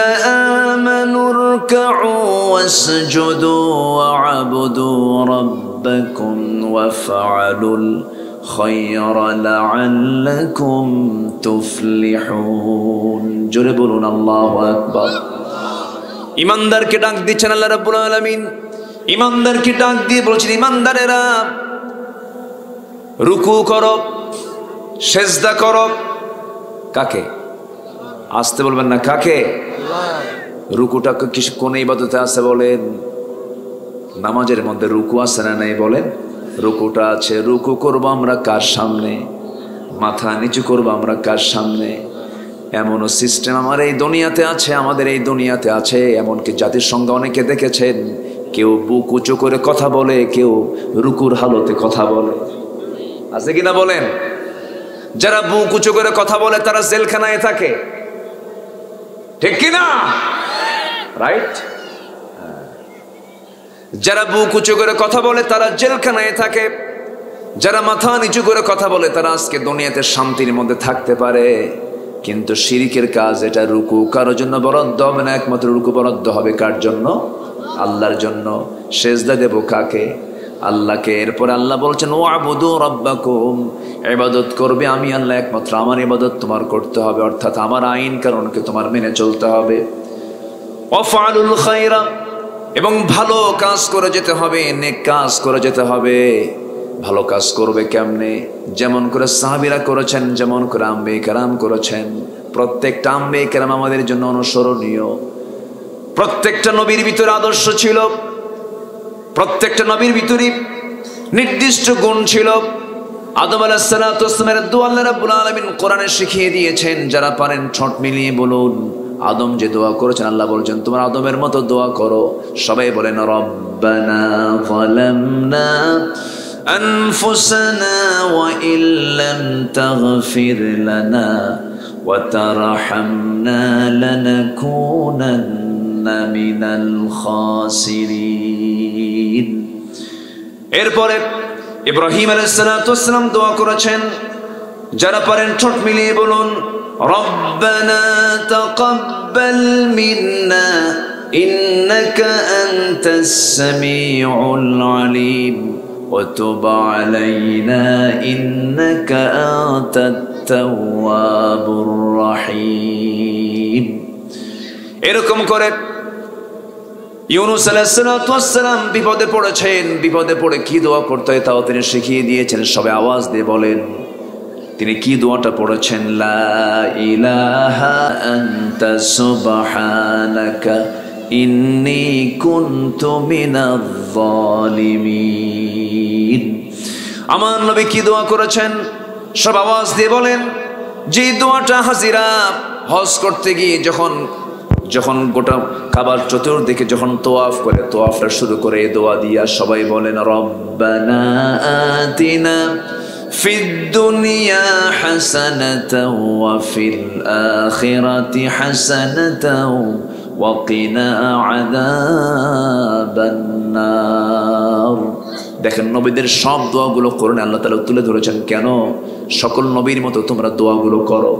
آمنوا اركعوا واسجدوا واعبدوا ربكم وافعلوا الخير لعلكم تفلحون। জোরে বলুন আল্লাহু আকবার। ঈমানদারকে ডাক দিচ্ছেন আল্লাহ রাব্বুল আলামিন। ঈমানদারকে ডাক দিয়ে বলছেন, ঈমানদারেরা রুকু করো, সেজদা করো। কাকে? আসতে বলবেন না, কাকে? রুকুটা কিছু কোন ইবাদতে আছে বলেন? নামাজের মধ্যে রুকু আছে না নাই বলেন? রুকুটা আছে। রুকু করবো আমরা কার সামনে? মাথা নিচু করবো আমরা কার সামনে? এমনও সিস্টেম আমার এই দুনিয়াতে আছে, আমাদের এই দুনিয়াতে আছে। এমনকি জাতিসংঘ অনেকে দেখেছেন, কেউ বুক উঁচু করে কথা বলে, কেউ রুকুর হালতে কথা বলে। আছে কিনা বলেন? যারা বুক উঁচু করে কথা বলে তারা জেলখানায় থাকে, ঠিক কিনা? রাইট? যারা বুক উঁচু করে কথা বলে তারা জেলখানায় থাকে। যারা মাথা নিচু করে কথা বলে তারা আজকে দুনিয়াতে শান্তির মধ্যে থাকতে পারে। কিন্তু শিরিকের কাজ এটা। রুকু কারোর জন্য বরাদ্দ হবে না, একমাত্র রুকু বরাদ্দ হবে কার জন্য? আল্লাহর জন্য। সেজদা দেব কাকে? আল্লাহকে। এরপর আল্লাহ বলছেন, ওয়াবুদু রাব্বাকুম, ইবাদত করবে আমি আল্লাহ একমাত্র। আমার ইবাদত তোমার করতে হবে, অর্থাৎ আমার আইন কানুনকে তোমার মেনে চলতে হবে। ওয়াফআলুল খায়রা, এবং ভালো কাজ করে যেতে হবে, নেক কাজ করে যেতে হবে। ভালো কাজ করবে কেমনে? যেমন করে সাহাবীরা করেছেন, যেমন করে আম্বিয়া কেরাম করেছেন। প্রত্যেকটা আম্বিয়া কেরাম আমাদের জন্য অনুসরণীয়। প্রত্যেকটা নবীর ভিতরে আদর্শ ছিল, প্রত্যেকটা নবীর ভিতরে নির্দিষ্ট গুণ ছিল। আদম আলাইহিস সালাতু ওয়াস সালামের দোয়া আল্লাহ রাব্বুল আলামিন কোরআনে শিখিয়ে দিয়েছেন। যারা পারেন ঠোঁট মিলিয়ে বলুন, আদম যে দোয়া করেছেন, আল্লাহ বলছেন তোমরা আদমের মতো দোয়া করো। সবাই বলেন, রব্বানা যালামনা আনফুসানা ওয়া ইল্লাম তাগফির লানা ওয়া তারহামনা লানাকুনান্না মিনাল খাসিরিন। এরপরে ইব্রাহিম আলাইহিস সালাতু ওয়াস সালাম দোয়া করেছেন। যারা পারেন ঠোঁট মিলিয়ে বলুন, রব্বানা তাকাব্বাল মিন্না ইন্নাকা আনতাস সামিউল আলিম ওয়া তুব আলাইনা ইন্নাকা আনতাত তাওয়াবুর রহিম। এরকম করে ইউনূস আলাইহিস সালাম বিপদে পড়েছেন। বিপদে পড়ে কি দোয়া করতে হয় তাও তিনি শিখিয়ে দিয়েছেন। সবাই আওয়াজ দিয়ে বলেন তিনি কি দোয়াটা পড়েছেন। লা ইলাহা আনতা সুবহানাকা ইন্নী কুনতু মিনাজ জালিমিন। আমার নবী কি দোয়া করেছেন সব আওয়াজ দিয়ে বলেন। যে দোয়াটা হাজিরা হজ করতে গিয়ে যখন গোটা কাবার চতুর্দিকে যখন তোয়াফ করে, তোয়াফটা শুরু করে এই দোয়া দিয়া সবাই বলেন রব্বানা আতিনা ফিদ দুনিয়া হাসানাতাও ওয়া ফিল আখিরাতি হাসানাতাও ওয়া কিনা আযাবান নার। দেখেন নবীদের সব দোয়াগুলো করেন আল্লাহ তাআলা তুলে ধরেছেন। কেন? সকল নবীর মতো তোমরা দোয়াগুলো করো।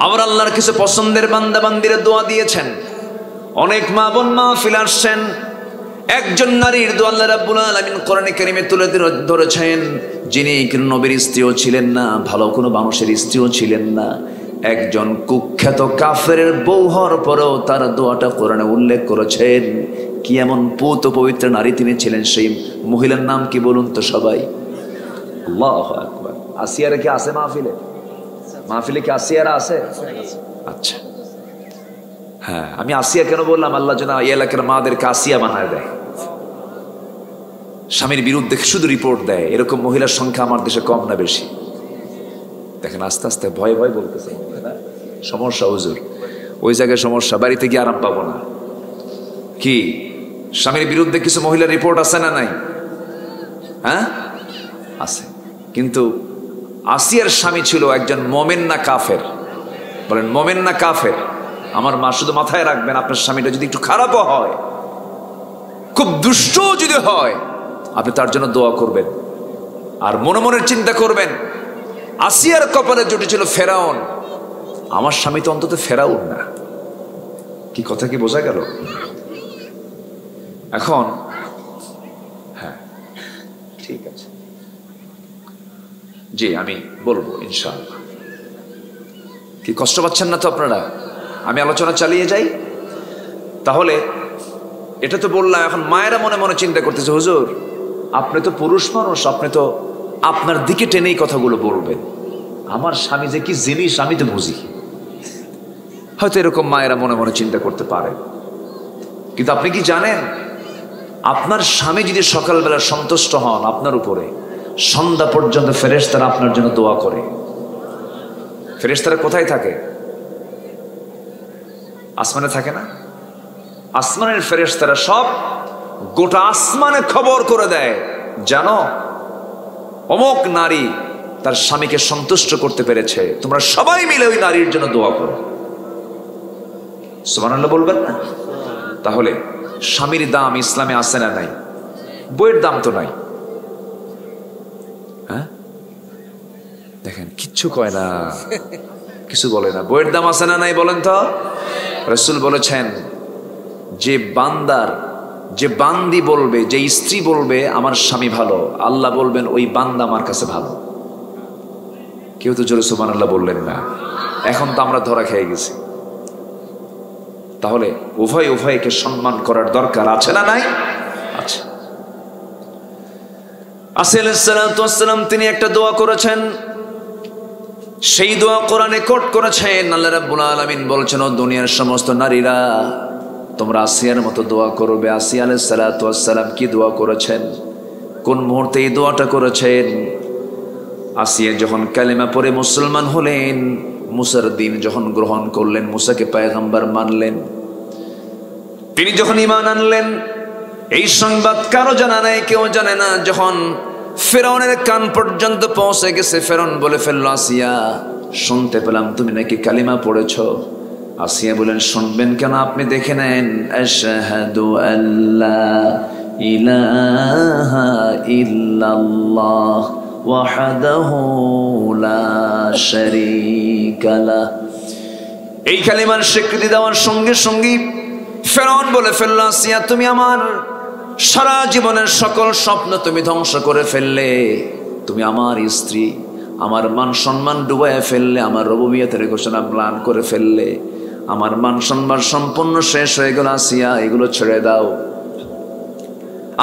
আবার আল্লাহর কিছু পছন্দের বান্দা বান্দিরা দোয়া দিয়েছেন। অনেক মা বোন মাহফিল আসছেন, একজন নারীর দোয়া আল্লাহ রাব্বুল আলামিন কোরআনে কারীমে তুলে ধরেছেন, যিনি নবীর স্ত্রীও ছিলেন না, ভালো কোনো মানুষের স্ত্রীও ছিলেন না, একজন কুখ্যাত কাফেরের বউ হওয়ার পরেও তার দোয়াটা কোরআনে উল্লেখ করেছেন। কি এমন পূত পবিত্র নারী তিনি ছিলেন? সেই মহিলার নাম কি বলুন তো সবাই? আল্লাহু আকবার। আসিয়ারা কি আছে মাহফিলে? মাহফিলে কি আসিয়ারা আছে? আচ্ছা, হ্যাঁ, আমি আসিয়া কেন বললাম? আল্লাহ যেন এই এলাকার মাদেরকে আসিয়া বানায় দেয়, স্বামীর বিরুদ্ধে শুধু রিপোর্ট দেয়। এরকম মহিলার সংখ্যা আমার দেশে কম না বেশি? দেখেন আস্তে আস্তে ভয় ভয় বলতেছে, সমস্যা হুজুর, ওই জায়গায় সমস্যা, বাড়িতে গিয়ে আরাম পাবো না। কি স্বামীর বিরুদ্ধে কিছু মহিলার রিপোর্ট আছে না নাই? হ্যাঁ আছে। কিন্তু আসিয়ার স্বামী ছিল একজন মোমেন না কাফের? বলেন মোমেন না কাফের? আমার মা শুধু মাথায় রাখবেন, আপনার স্বামীটা যদি একটু খারাপও হয়, খুব দুষ্ট যদি হয়, আপনি তার জন্য দোয়া করবেন আর মনে মনে চিন্তা করবেন আসিয়ার কপালে জুটেছিল ফেরাউন, আমার স্বামী তো অন্তত ফেরাউন না। কি কথা কি বোঝা গেল? এখন হ্যাঁ ঠিক আছে, জি আমি বলবো ইনশাআল্লাহ। কি কষ্ট পাচ্ছেন না তো আপনারা? আমি আলোচনা চালিয়ে যাই তাহলে। এটা তো বললাম, এখন মায়েরা মনে মনে চিন্তা করতেছে হুজুর আপনি তো পুরুষ মানুষ, আপনি তো আপনার দিকে টেনেই কথাগুলো বলবেন, আমার স্বামী যে কি জিনিস আমি তো বুঝি। হয়তো এরকম মায়েরা মনে মনে চিন্তা করতে পারে। কিন্তু আপনি কি জানেন, আপনার স্বামী যদি সকালবেলা সন্তুষ্ট হন আপনার উপরে, সন্ধ্যা পর্যন্ত ফেরেশতারা আপনার জন্য দোয়া করে। ফেরেশতারা কোথায় থাকে? আসমানে থাকে না? আসমানের ফেরেশতারা সব গোটা আসমানে খবর করে দেয়, জানো অমুক নারী তার স্বামীকে সন্তুষ্ট করতে পেরেছে, তোমরা সবাই মিলে ওই নারীর জন্য দোয়া করো। সুবহানাল্লাহ বলবেন না? তাহলে স্বামীর দাম ইসলামে আছে না নাই? বইয়ের দাম তো নাই। হ্যাঁ দেখেন কিচ্ছু কয় না, কিছু বলে না। বইয়ের দাম আছে না নাই বলেন তো? রাসূল বলেছেন যে বান্দি বলবে, যে স্ত্রী বলবে আমার স্বামী ভালো, আল্লাহ বলবেন ওই বান্দা আমার কাছে ভালো। কেউ তো জোরে সুবহানাল্লাহ বললেন না। এখন তো আমরা ধরা খেয়ে গেছি। তাহলে উভয়কে সম্মান করার দরকার আছে না নাই? আছে। আসিয়া আলাইহিস সালাতু ওয়াস সালাম তিনি একটা দোয়া করেছেন, সেই দোয়া কোরআনে কোট করেছেন। আল্লাহ রাব্বুল আলামিন বলছেন ও দুনিয়ার সমস্ত নারীরা তোমরা আসিয়ার মতো দোয়া করবে। আসিয়া আলাইহিস সালাতু ওয়াস সালাম কি দোয়া করেছেন? কোন মুহূর্তে এই দোয়াটা করেছেন? আসিয়া যখন কালেমা পড়ে মুসলমান হলেন, মুসার দিন যখন গ্রহণ করলেন, মুসাকে পয়গম্বর মানলেন, তিনি যখন ঈমান আনলেন, এই সংবাদ কারো জানা নাই, কেউ জানে না। যখন ফেরাউনের কান পর্যন্ত পৌঁছে গেছে, ফেরাউন বলে ফেলল আসিয়া শুনতে পেলাম তুমি নাকি কালিমা পড়েছো। আসিয়া বলেন শুনবেন কেন, আপনি দেখে নেন। আশহাদু আল্লা ইলাহা ইল্লাল্লাহ ওয়াহদাহু লা শারীকা লাহ। এই কালিমার স্বীকৃতি দেওয়ার সঙ্গে সঙ্গে ফেরাউন বলে ফেলল, আসিয়া তুমি আমার সারা জীবনের সকল স্বপ্ন তুমি ধ্বংস করে ফেললে, তুমি আমার স্ত্রী, আমার মান সম্মান ডুবাইয়া ফেললে, আমার রুবুবিয়তের ঘোষণা ম্লান করে ফেললে, আমার মান সম্মান সম্পূর্ণ শেষ হয়ে গেল। আসিয়া এগুলো ছেড়ে দাও,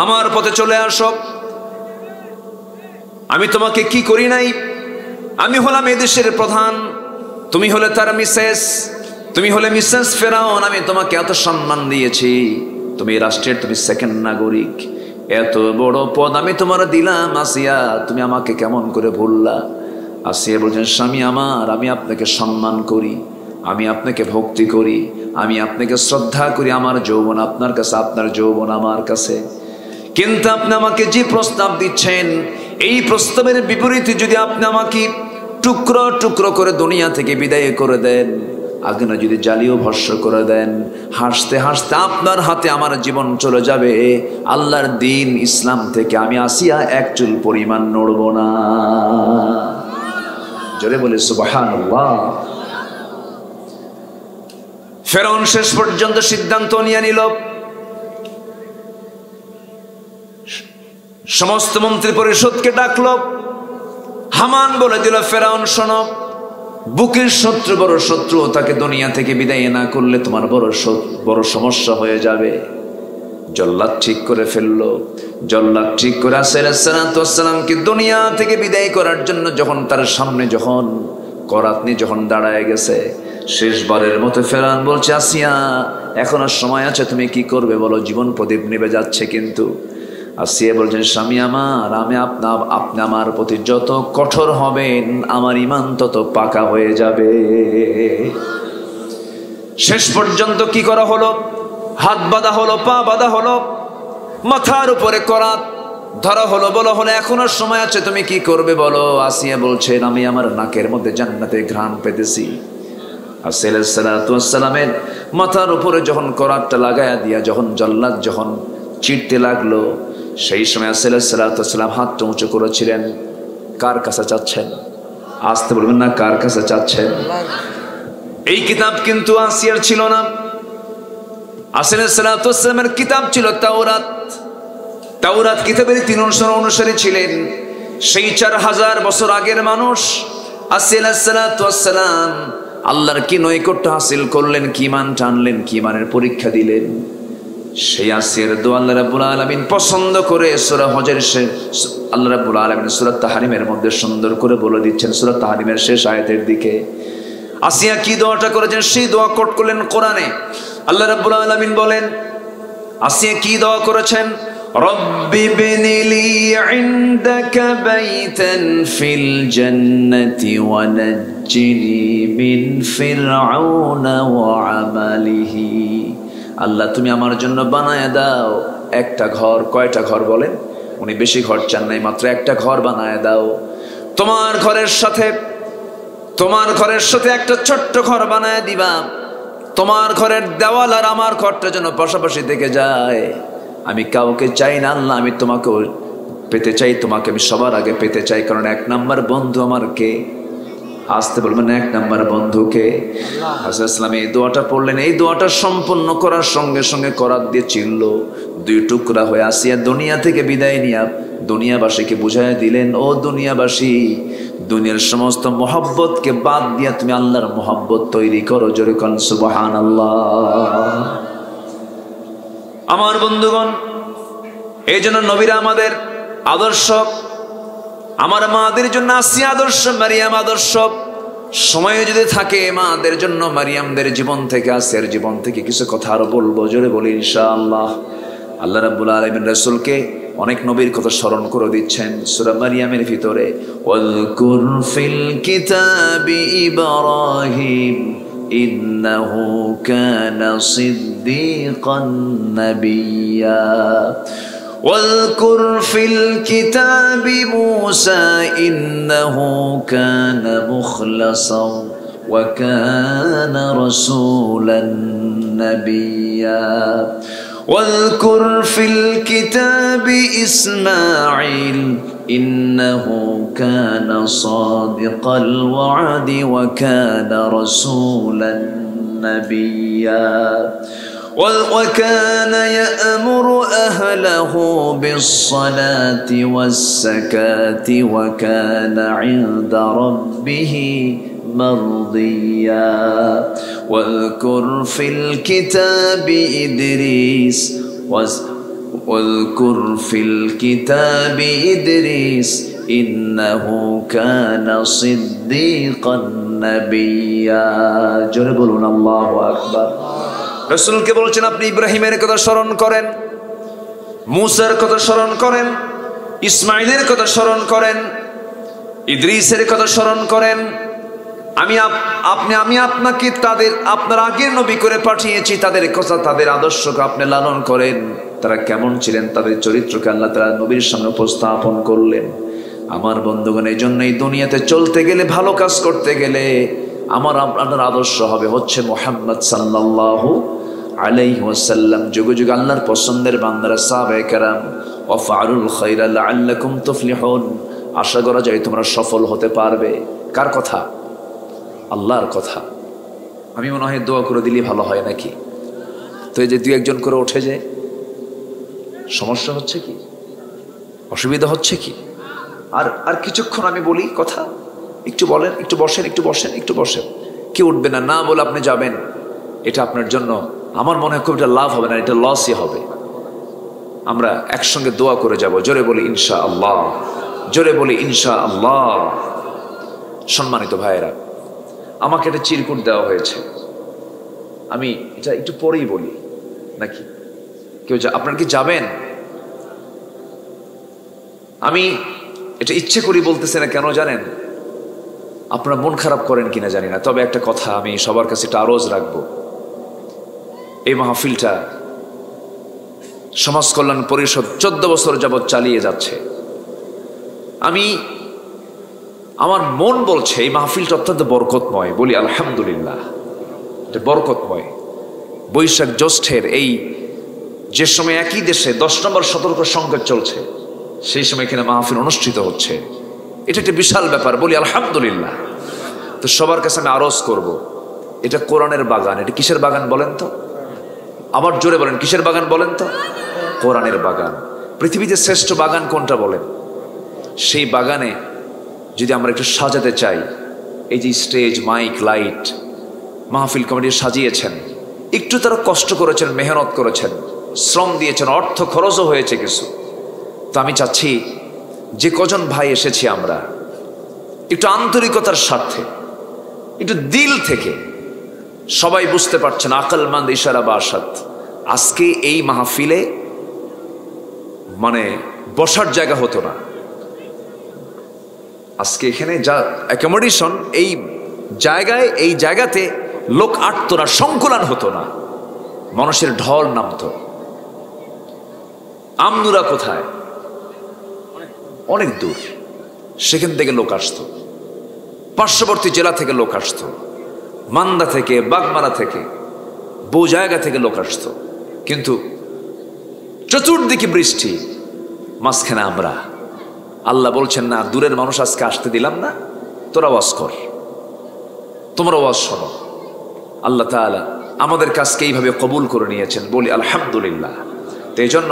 আমার পথে চলে আসো। আমি তোমাকে কি করি নাই? আমি হলাম এই দেশের প্রধান, তুমি হলে তার মিসেস, তুমি হলে মিসেস ফেরাউন। আমি তোমাকে এত সম্মান দিয়েছি, তুমি রাষ্ট্রের তুমি সেকেন্ড নাগরিক, এত বড় পদ আমি তোমার দিলাম। আসিয়া তুমি আমাকে কেমন করে ভুললা? আসিয়া বলছেন, স্বামী আমার, আমি আপনাকে সম্মান করি, আমি আপনাকে ভক্তি করি, আমি আপনাকে শ্রদ্ধা করি। আমার যৌবন আপনার কাছে, আপনার যৌবন আমার কাছে, কিন্তু আপনি আমাকে যে প্রস্তাব দিচ্ছেন, এই প্রস্তাবের বিপরীতে যদি আপনি আমাকে টুকরো টুকরো করে দুনিয়া থেকে বিদায় করে দেন, আগুনে যদি জ্বালিয়ে ভস্ম করে দেন, হাসতে হাসতে আপনার হাতে আমার জীবন চলে যাবে। আল্লাহর দ্বীন ইসলাম থেকে আমি আসিয়া এক চুল পরিমাণ নড়ব না। জোরে বলে সুবহানাল্লাহ। ফেরাউন শেষ পর্যন্ত সিদ্ধান্ত নিয়ে নিল, সমস্ত মন্ত্রী পরিষদকে ডাকলো। হামান বলে দিল, ফেরাউন শোনো, বুকের শত্রু বড় শত্রু, তাকে দুনিয়া থেকে বিদায় না করলে তোমার বড় সমস্যা হয়ে যাবে। জল্লাদ ঠিক করে ফেললো। জল্লাদ ঠিক করে আসসালামকে দুনিয়া থেকে বিদায় করার জন্য যখন তার সামনে যখন করাত নিয়ে যখন দাঁড়ায় গেছে, শেষবারের মতো ফেরাউন বলছে, আসিয়া এখনো সময় আছে, তুমি কি করবে বলো? জীবন প্রদীপ নিভে যাচ্ছে। কিন্তু আসিয়া বলছেন, স্বামী আমার, আপনি আমার প্রতি যত কঠোর হবেন, আমার ঈমান তত পাকা হয়ে যাবে। শেষ পর্যন্ত কি করা হলো? হাত বাঁধা হলো, পা বাঁধা হলো, মাথার উপরে করাত ধরা হলো। বলা হলো, এখনো সময় আছে, তুমি কি করবে বলো? আসিয়া বলছেন, আমি আমার নাকের মধ্যে জান্নাতের ঘ্রাণ পেতেছি। আসিয়া আলাইহিস সালাতু ওয়াস সালামের মাথার উপরে যখন করাতটা লাগায়া দিয়া যখন জল্লাদ যখন চিড়তে লাগলো, সেই সময় আসিয়া আলাইহিস সালাতু ওয়াস সালাম হাতটা উঁচু করেছিলেন। কার কাছে চাচ্ছেন? আসতে বলবেন না, কার কাছে চাচ্ছেন? এই কিতাব কিন্তু আসিয়ার ছিল না, আসিয়া আলাইহিস সালাতু ওয়াস সালামের কিতাব ছিল তাওরাত। তাওরাত কিতাবের 3 অনুসারী ছিলেন। সেই 4000 বছর আগের মানুষ আসিয়া আলাইহিস সালাতু ওয়াস সালাম আল্লাহর কি নৈকট্য হাসিল করলেন, কি মান টানলেন, কি মানের পরীক্ষা দিলেন। সেই আসিয়ার দোয়া আল্লাহ রাব্বুল আলামিন পছন্দ করে সূরা হজের আল্লাহ রাব্বুল আলামিন সূরা তাহরিমের মধ্যে সুন্দর করে বলে দিচ্ছেন। সূরা তাহরিমের শেষ আয়াতের দিকে আসিয়া কি দোয়াটা করেছেন, সেই দোয়া কোট করলেন কোরআনে। আল্লাহ রাব্বুল আলামিন বলেন, আসিয়া কি দোয়া করেছেন, রব্বি বিনিলি ইনদাকা বাইতান ফিল জান্নাতি ওয়া নাজ্জিনি মিন ফিরআউনা ওয়া আমালিহি। আল্লাহ তুমি আমার জন্য বানায় দাও একটা ঘর। কয়টা ঘর বলেন? উনি বেশি ঘর চান নাই, মাত্র একটা ঘর বানায় দাও। তোমার ঘরের সাথে একটা ছোট্ট ঘর বানায় দিবা। তোমার ঘরের দেওয়াল আর আমার ঘরটা যেন পাশাপাশি থেকে যায়। আমি কাউকে চাই না আল্লাহ, আমি তোমাকে পেতে চাই, তোমাকে আমি সবার আগে পেতে চাই। কারণ 1 নাম্বার বন্ধু আমার কে? আসতে বলবেন, 1 নাম্বার বন্ধুকে আসসালাম। এই দোয়াটা পড়লেন। এই দোয়াটা সম্পন্ন করার সঙ্গে সঙ্গে করাত দিয়ে চিনল, 2 টুকরা হয়ে আসিয়া দুনিয়া থেকে বিদায় নিয়ে দুনিয়াবাসীকে বুঝাই দিলেন, ও দুনিয়াবাসী, দুনিয়ার সমস্ত মহব্বতকে বাদ দিয়া তুমি আল্লাহর মহব্বত তৈরি করো। জোরে কোন সুবহানাল্লাহ। আমার বন্ধুগণ, এই জন্য নবীরা আমাদের আদর্শ, আমার মাদের জন্য আসিয়া আদর্শ, মারিয়াম আদর্শ। সময় যদি থাকে মাদের জন্য মারিয়ামদের জীবন থেকে, আসিয়ার জীবন থেকে কিছু কথা আরো বলবো। জোরে বলি ইনশাআল্লাহ। আল্লাহ রাব্বুল আলামিন রাসূলকে অনেক নবীর কথা স্মরণ করে দিচ্ছেন সূরা মারিয়ামের ভিতরে। ওয়াযকুর ফিল কিতাবি ইব্রাহিম ইন্নাহু কানা সিদ্দীকান নাবিয়্যা। واذكر في الكتاب موسى إنه كان مخلصا وكان رسولا نبيا. واذكر في الكتاب إسماعيل إنه كان صادق الوعد وكان رسولا نبيا. وكان يأمر أهله بالصلاة والزكاة وكان عند ربه مرضيا واذكر في الكتاب إدريس واذكر في الكتاب إدريس إنه كان صديقا نبيا جربون الله أكبر রাসূলকে বলছেন আপনি ইব্রাহিমের কথা স্মরণ করেন, মূসার কথা স্মরণ করেন, ইসমাঈলের কথা স্মরণ করেন, ইদ্রিসের কথা স্মরণ করেন। আমি আপনাকে তাদের আপনার আগের নবী করে পাঠিয়েছি, তাদের কথা তাদের আদর্শকে আপনি লালন করেন। তারা কেমন ছিলেন তাদের চরিত্রকে আল্লাহ তাআলা নবীর সামনে উপস্থাপন করলেন। আমার বন্ধুগণ, এই জন্য এই দুনিয়াতে চলতে গেলে, ভালো কাজ করতে গেলে আমার আপনার আদর্শ হবে হচ্ছে মুহাম্মদ সাল্লাল্লাহু আলাইহি ওয়াসাল্লাম। যুগে যুগে আল্লাহর পছন্দের বান্দারা সাহাবায়ে কেরাম ওয়াফআলুল খায়রা লাআল্লাকুম তুফলিহুন, আশা করা যায় তোমরা সফল হতে পারবে। কার কথা? আল্লাহর কথা। আমি মনে হয় দোয়া করে দিলেই ভালো হয় নাকি? তো এই যে দুই একজন করে ওঠে, যে সমস্যা হচ্ছে কি, অসুবিধা হচ্ছে কি? আর কিছুক্ষণ আমি বলি কথা, একটু বলেন, একটু বসেন, একটু বসেন, একটু বসেন। কি উঠবে না, না বলে আপনি যাবেন, এটা আপনার জন্য আমার মনে হয় খুব এটা লাভ হবে না, এটা লসই হবে। আমরা একসঙ্গে দোয়া করে যাব, জোরে বলি ইনশাআল্লাহ, জোরে বলি ইনশাআল্লাহ। সম্মানিত ভাইয়েরা, আমাকে একটা চিরকুট দেওয়া হয়েছে, আমি এটা একটু পরেই বলি নাকি কেউ আপনারা কি যাবেন? আমি এটা ইচ্ছে করি বলতেছি না, কেন জানেন? আপনারা মন খারাপ করেন কিনা জানি না, তবে একটা কথা আমি সবার কাছে একটা আরজ রাখবো। এই মাহফিলটা সমাজ কল্যাণ পরিষদ 14 বছর যাবৎ চালিয়ে যাচ্ছে। আমার মন বলছে এই মাহফিলটা অত্যন্ত বরকতময়, বলি আলহামদুলিল্লাহ, এটা বরকতময়। বৈশাখ জ্যৈষ্ঠের এই যে সময় একই দেশে 10 নম্বর সতর্ক সংকেত চলছে, সেই সময় এখানে মাহফিল অনুষ্ঠিত হচ্ছে, এটা একটা বিশাল ব্যাপার, বলি আলহামদুলিল্লাহ। তো সবার কাছে আমি আরজ করব, এটা কোরআনের বাগান। এটা কিসের বাগান বলেন তো? আবার জোরে বলেন, কিসের বাগান বলেন তো? কোরআনের বাগান। পৃথিবীতে শ্রেষ্ঠ বাগান কোনটা বলেন? সেই বাগানে যদি আমরা একটু সাজাতে চাই, এই যে স্টেজ, মাইক, লাইট, মাহফিল কমিটি সাজিয়েছেন, একটু তারা কষ্ট করেছেন, মেহনত করেছেন, শ্রম দিয়েছেন, অর্থ খরচও হয়েছে কিছু। তো আমি চাচ্ছি যে কজন ভাই এসেছি আমরা একটু আন্তরিকতার স্বার্থে, একটু দিল থেকে, সবাই বুঝতে পারছেন আকলমন্দ ইশারা বাসাত, আজকে এই মাহফিলে মানে বসার জায়গা হতো না। আজকে এখানে যা অ্যাকোমোডেশন, এই জায়গায়, এই জায়গাতে লোক আটতো না, সংকুলান হতো না, মানুষের ঢল নামতো। আমনুরা কোথায়? অনেক দূর, সেখান থেকে লোক আসতো, পার্শ্ববর্তী জেলা থেকে লোক আসতো, মান্দা থেকে, বাগমারা থেকে, বহু জায়গা থেকে লোক আসতো। কিন্তু চতুর্দিকে বৃষ্টি, মাঝখানে আমরা। আল্লাহ বলছেন না, দূরের মানুষ আজকে আসতে দিলাম না, তোরা ওয়াজ কর, তোমরা ওয়াজ শোনো। আল্লাহ তাআলা আমাদের কাজকে এইভাবে কবুল করে নিয়েছেন, বলি আলহামদুলিল্লাহ। তো এই জন্য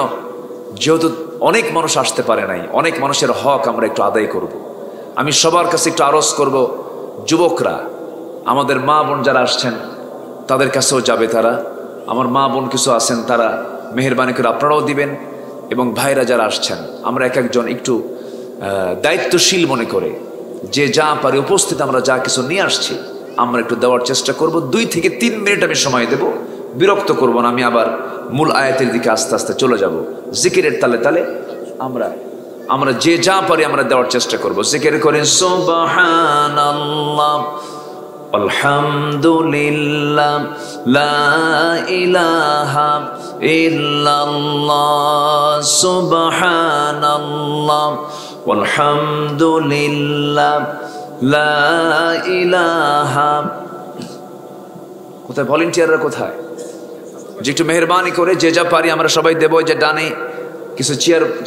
যেহেতু অনেক মানুষ আসতে পারে নাই, অনেক মানুষের হক আমরা একটু আদায় করব। আমি সবার কাছে একটু আরজ করব, যুবকরা, আমাদের মা বোন যারা আসছেন তাদের কাছেও যাবে তারা, আমার মা বোন কিছু আছেন, তারা মেহেরবানি করে আপনারাও দিবেন। এবং ভাইরা যারা আসছেন, আমরা এক একজন একটু দায়িত্বশীল মনে করে যে যা পারে উপস্থিত আমরা যা কিছু নিয়ে আসছি আমরা একটু দেওয়ার চেষ্টা করব। 2 থেকে 3 মিনিট আমি সময় দেব, বিরক্ত করব না। আমি আবার মূল আয়াতের দিকে আস্তে আস্তে চলে যাব। জিকিরের তালে তালে আমরা যে যা পারি আমরা দেওয়ার চেষ্টা করব। জিকির করেন সুবহানাল্লাহ, আলহামদুলিল্লাহ, লা ইলাহা ইল্লাল্লাহ, সুবহানাল্লাহ, আলহামদুলিল্লাহ, লা ইলাহা। কোথায় ভলেন্টিয়াররা কোথায়? যে একটু মেহরবানি করে যে যা পারি আমরা সবাই দেবো। যে ডানে কিছু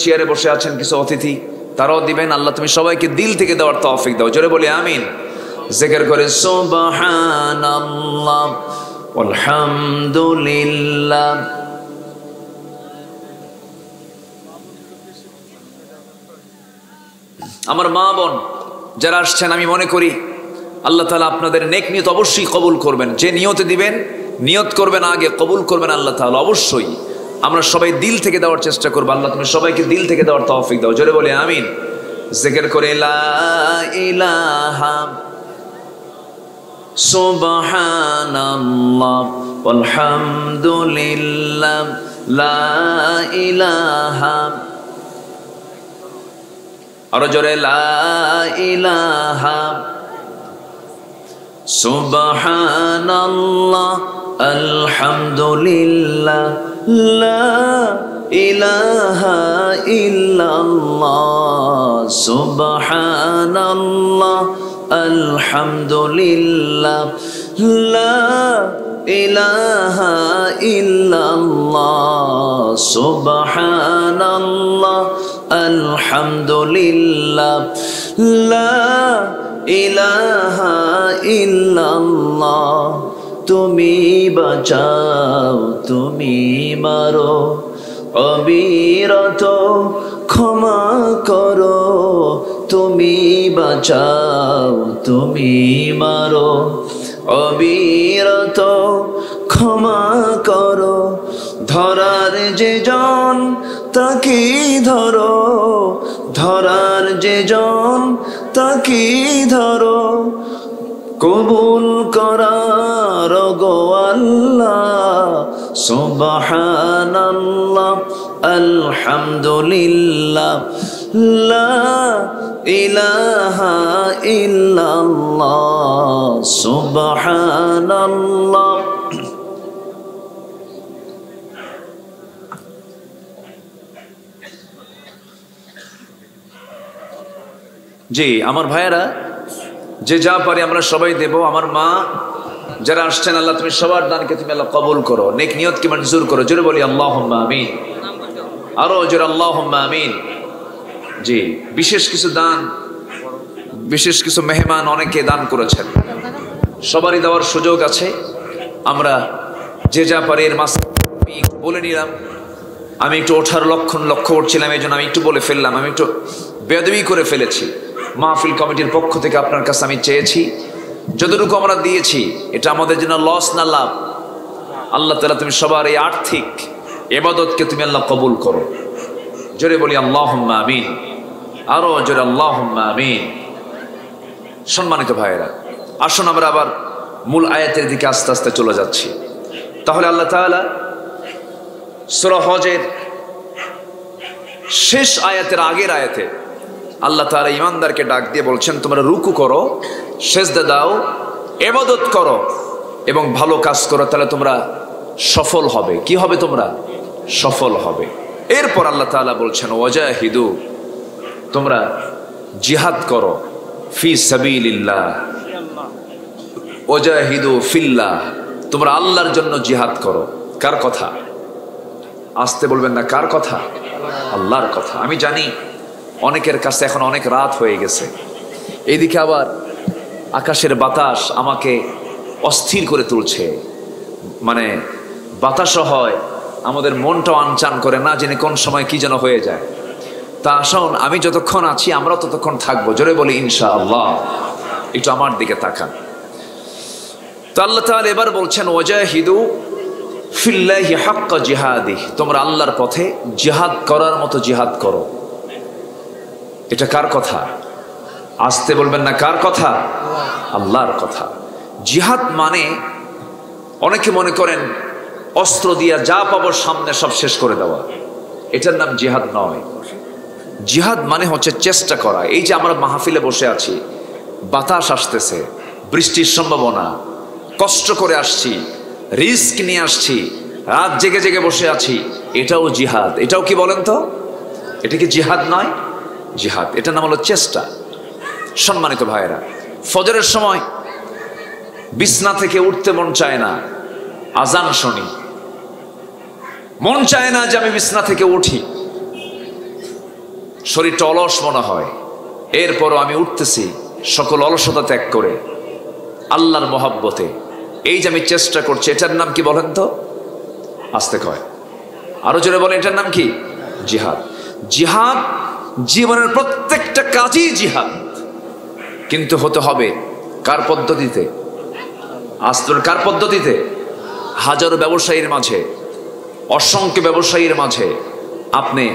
চেয়ারে বসে আছেন কিছু অতিথি, তারাও দিবেন। আল্লাহ তুমি সবাইকে দিল থেকে দেওয়ার তৌফিক দাও, জোরে বলি আমিন। জিকির করে সুবহানাল্লাহ, আলহামদুলিল্লাহ। আমার মা বোন যারা আসছেন, আমি মনে করি আল্লাহ তাআলা আপনাদের নেক নিয়ত অবশ্যই কবুল করবেন। যে নিয়তে দিবেন, নিয়ত করবেন আগে, কবুল করবেন আল্লাহ তাআলা অবশ্যই। আমরা সবাই দিল থেকে দেওয়ার চেষ্টা করবো। আল্লাহ তুমি সবাইকে দিল থেকে দেওয়ার তৌফিক দাও। জোরে বলি আমিন। জিকির করে লা ইলাহা সুবহানাল্লাহ আলহামদুলিল্লাহ লা ইলাহা, আরো জোরে লা ইলাহা সুবহানাল্লাহ আলহামদুলিল্লাহ লা ইলাহা ইল্লাল্লাহ সুবহানাল্লাহ আলহামদুলিল্লাহ লা ইলাহা ইল্লাল্লাহ সুবহানাল্লাহ আলহামদুলিল্লাহ লা ইলাহা ইল্লাল্লাহ। তুমি বাঁচাও, তুমি মারো, অবিরত ক্ষমা করো। তুমি বাঁচাও, তুমি মারো, অবিরত ক্ষমা করো। ধরার যে জন তাকে ধরো, ধরার যে জন তাকে ধরো। কবুল করার গো আল্লাহ সুবহানাল্লাহ আলহামদুলিল্লাহ লা ইলাহা ইল্লাল্লাহ সুবহানাল্লাহ। জি আমার ভাইয়েরা, যে যা পারি আমরা সবাই দেব। আমার মা যারা আসছেন, আল্লাহ তুমি সবার দানকে তুমি আল্লাহ কবুল করো, নেক নিয়তকে মঞ্জুর করো। জোরে বলি আল্লাহুম্মা আমিন, আরো জোরে আল্লাহুম্মা আমিন। জি বিশেষ কিছু দান, বিশেষ কিছু মেহমান অনেকে দান করেছেন, সবারই দেওয়ার সুযোগ আছে। আমরা যে যা পারি এর মাস বলে নিলাম। আমি একটু ওঠার লক্ষ্য করছিলাম, এই জন্য আমি একটু বলে ফেললাম। আমি একটু বেয়াদবি করে ফেলেছি। মাহফিল কমিটির পক্ষ থেকে আপনার কাছে আমি চেয়েছি, যতটুকু আমরা দিয়েছি এটা আমাদের জন্য লস না লাভ। আল্লাহ তাআলা তুমি সবার এই আর্থিক ইবাদতকে তুমি আল্লাহ কবুল করো। জোরে বলি আল্লাহুম্মা আমিন, আরো জোরে আল্লাহুম্মা আমিন। সম্মানিত ভাইয়েরা, আসুন আমরা আবার মূল আয়াতের দিকে আস্তে আস্তে চলে যাচ্ছি। তাহলে আল্লাহ তাআলা সূরা হজের শেষ আয়াতের আগের আয়াতে আল্লাহ তাআলা ঈমানদারকে ডাক দিয়ে বলছেন, তোমরা রুকু করো, সেজদা দাও, ইবাদত করো এবং ভালো কাজ করো, তাহলে তোমরা সফল হবে। কি হবে? তোমরা সফল হবে। এরপর আল্লাহ তাআলা বলছেন, ওয়াজাহিদু, তোমরা জিহাদ করো, ফি সাবিলিল্লাহ, ওয়াজাহিদু ফিল্লাহ, তোমরা আল্লাহর জন্য জিহাদ করো। কার কথা? আসতে বলবেন না, কার কথা? আল্লাহর কথা। আমি জানি অনেকের কাছে এখন অনেক রাত হয়ে গেছে, এইদিকে আবার আকাশের বাতাস আমাকে অস্থির করে তুলছে। মানে বাতাসও হয়, আমাদের মনটাও আনচান করে, না জেনে কোন সময় কি যেন হয়ে যায়। তা আসুন, আমি যতক্ষণ আছি আমরা ততক্ষণ থাকবো। জোরে বলি ইনশাআল্লাহ। একটু আমার দিকে তাকান। তো আল্লাহ তাআলা এবার বলছেন, ওয়াজাহিদু ফিল্লাহি হাক্কা জিহাদিহি, তোমরা আল্লাহর পথে জিহাদ করার মতো জিহাদ করো। এটা কার কথা? আসতে বলবেন না, কার কথা? আল্লাহর কথা। জিহাদ মানে অনেকে মনে করেন অস্ত্র দিয়া যা পাবো সামনে সব শেষ করে দেওয়া, এটার নাম জিহাদ নয়। জিহাদ মানে হচ্ছে চেষ্টা করা। এই যে আমরা মাহফিলে বসে আছি, বাতাস আসতেছে, বৃষ্টির সম্ভাবনা, কষ্ট করে আসছি, রিস্ক নিয়ে আসছি, রাত জেগে জেগে বসে আছি, এটাও জিহাদ। এটাও কি বলেন তো? এটা কি জিহাদ নয়? জিহাদ, এটার নাম হলো চেষ্টা। সম্মানিত ভাইয়েরা, ফজরের সময় বিছনা থেকে উঠতে মন চায় না, আজান শুনি, মন চায় না যে আমি বিছনা থেকে উঠি, শরীরটা অলস মনে হয়। এরপরও আমি উঠতেছি সকল অলসতা ত্যাগ করে, আল্লাহর মহব্বতে, এই যে আমি চেষ্টা করছি, এটার নাম কি বলেন তো? আস্তে কয়, আরো জোরে বলেন, এটার নাম কি? জিহাদ। জিহাদ জীবনের প্রত্যেকটা কাজই জিহাদ, কিন্তু হতে হবে কার পদ্ধতিতে? আস্তে, কার পদ্ধতিতে? হাজারো ব্যবসায়ীর মাঝে, অসংখ্য ব্যবসায়ীর মাঝে আপনি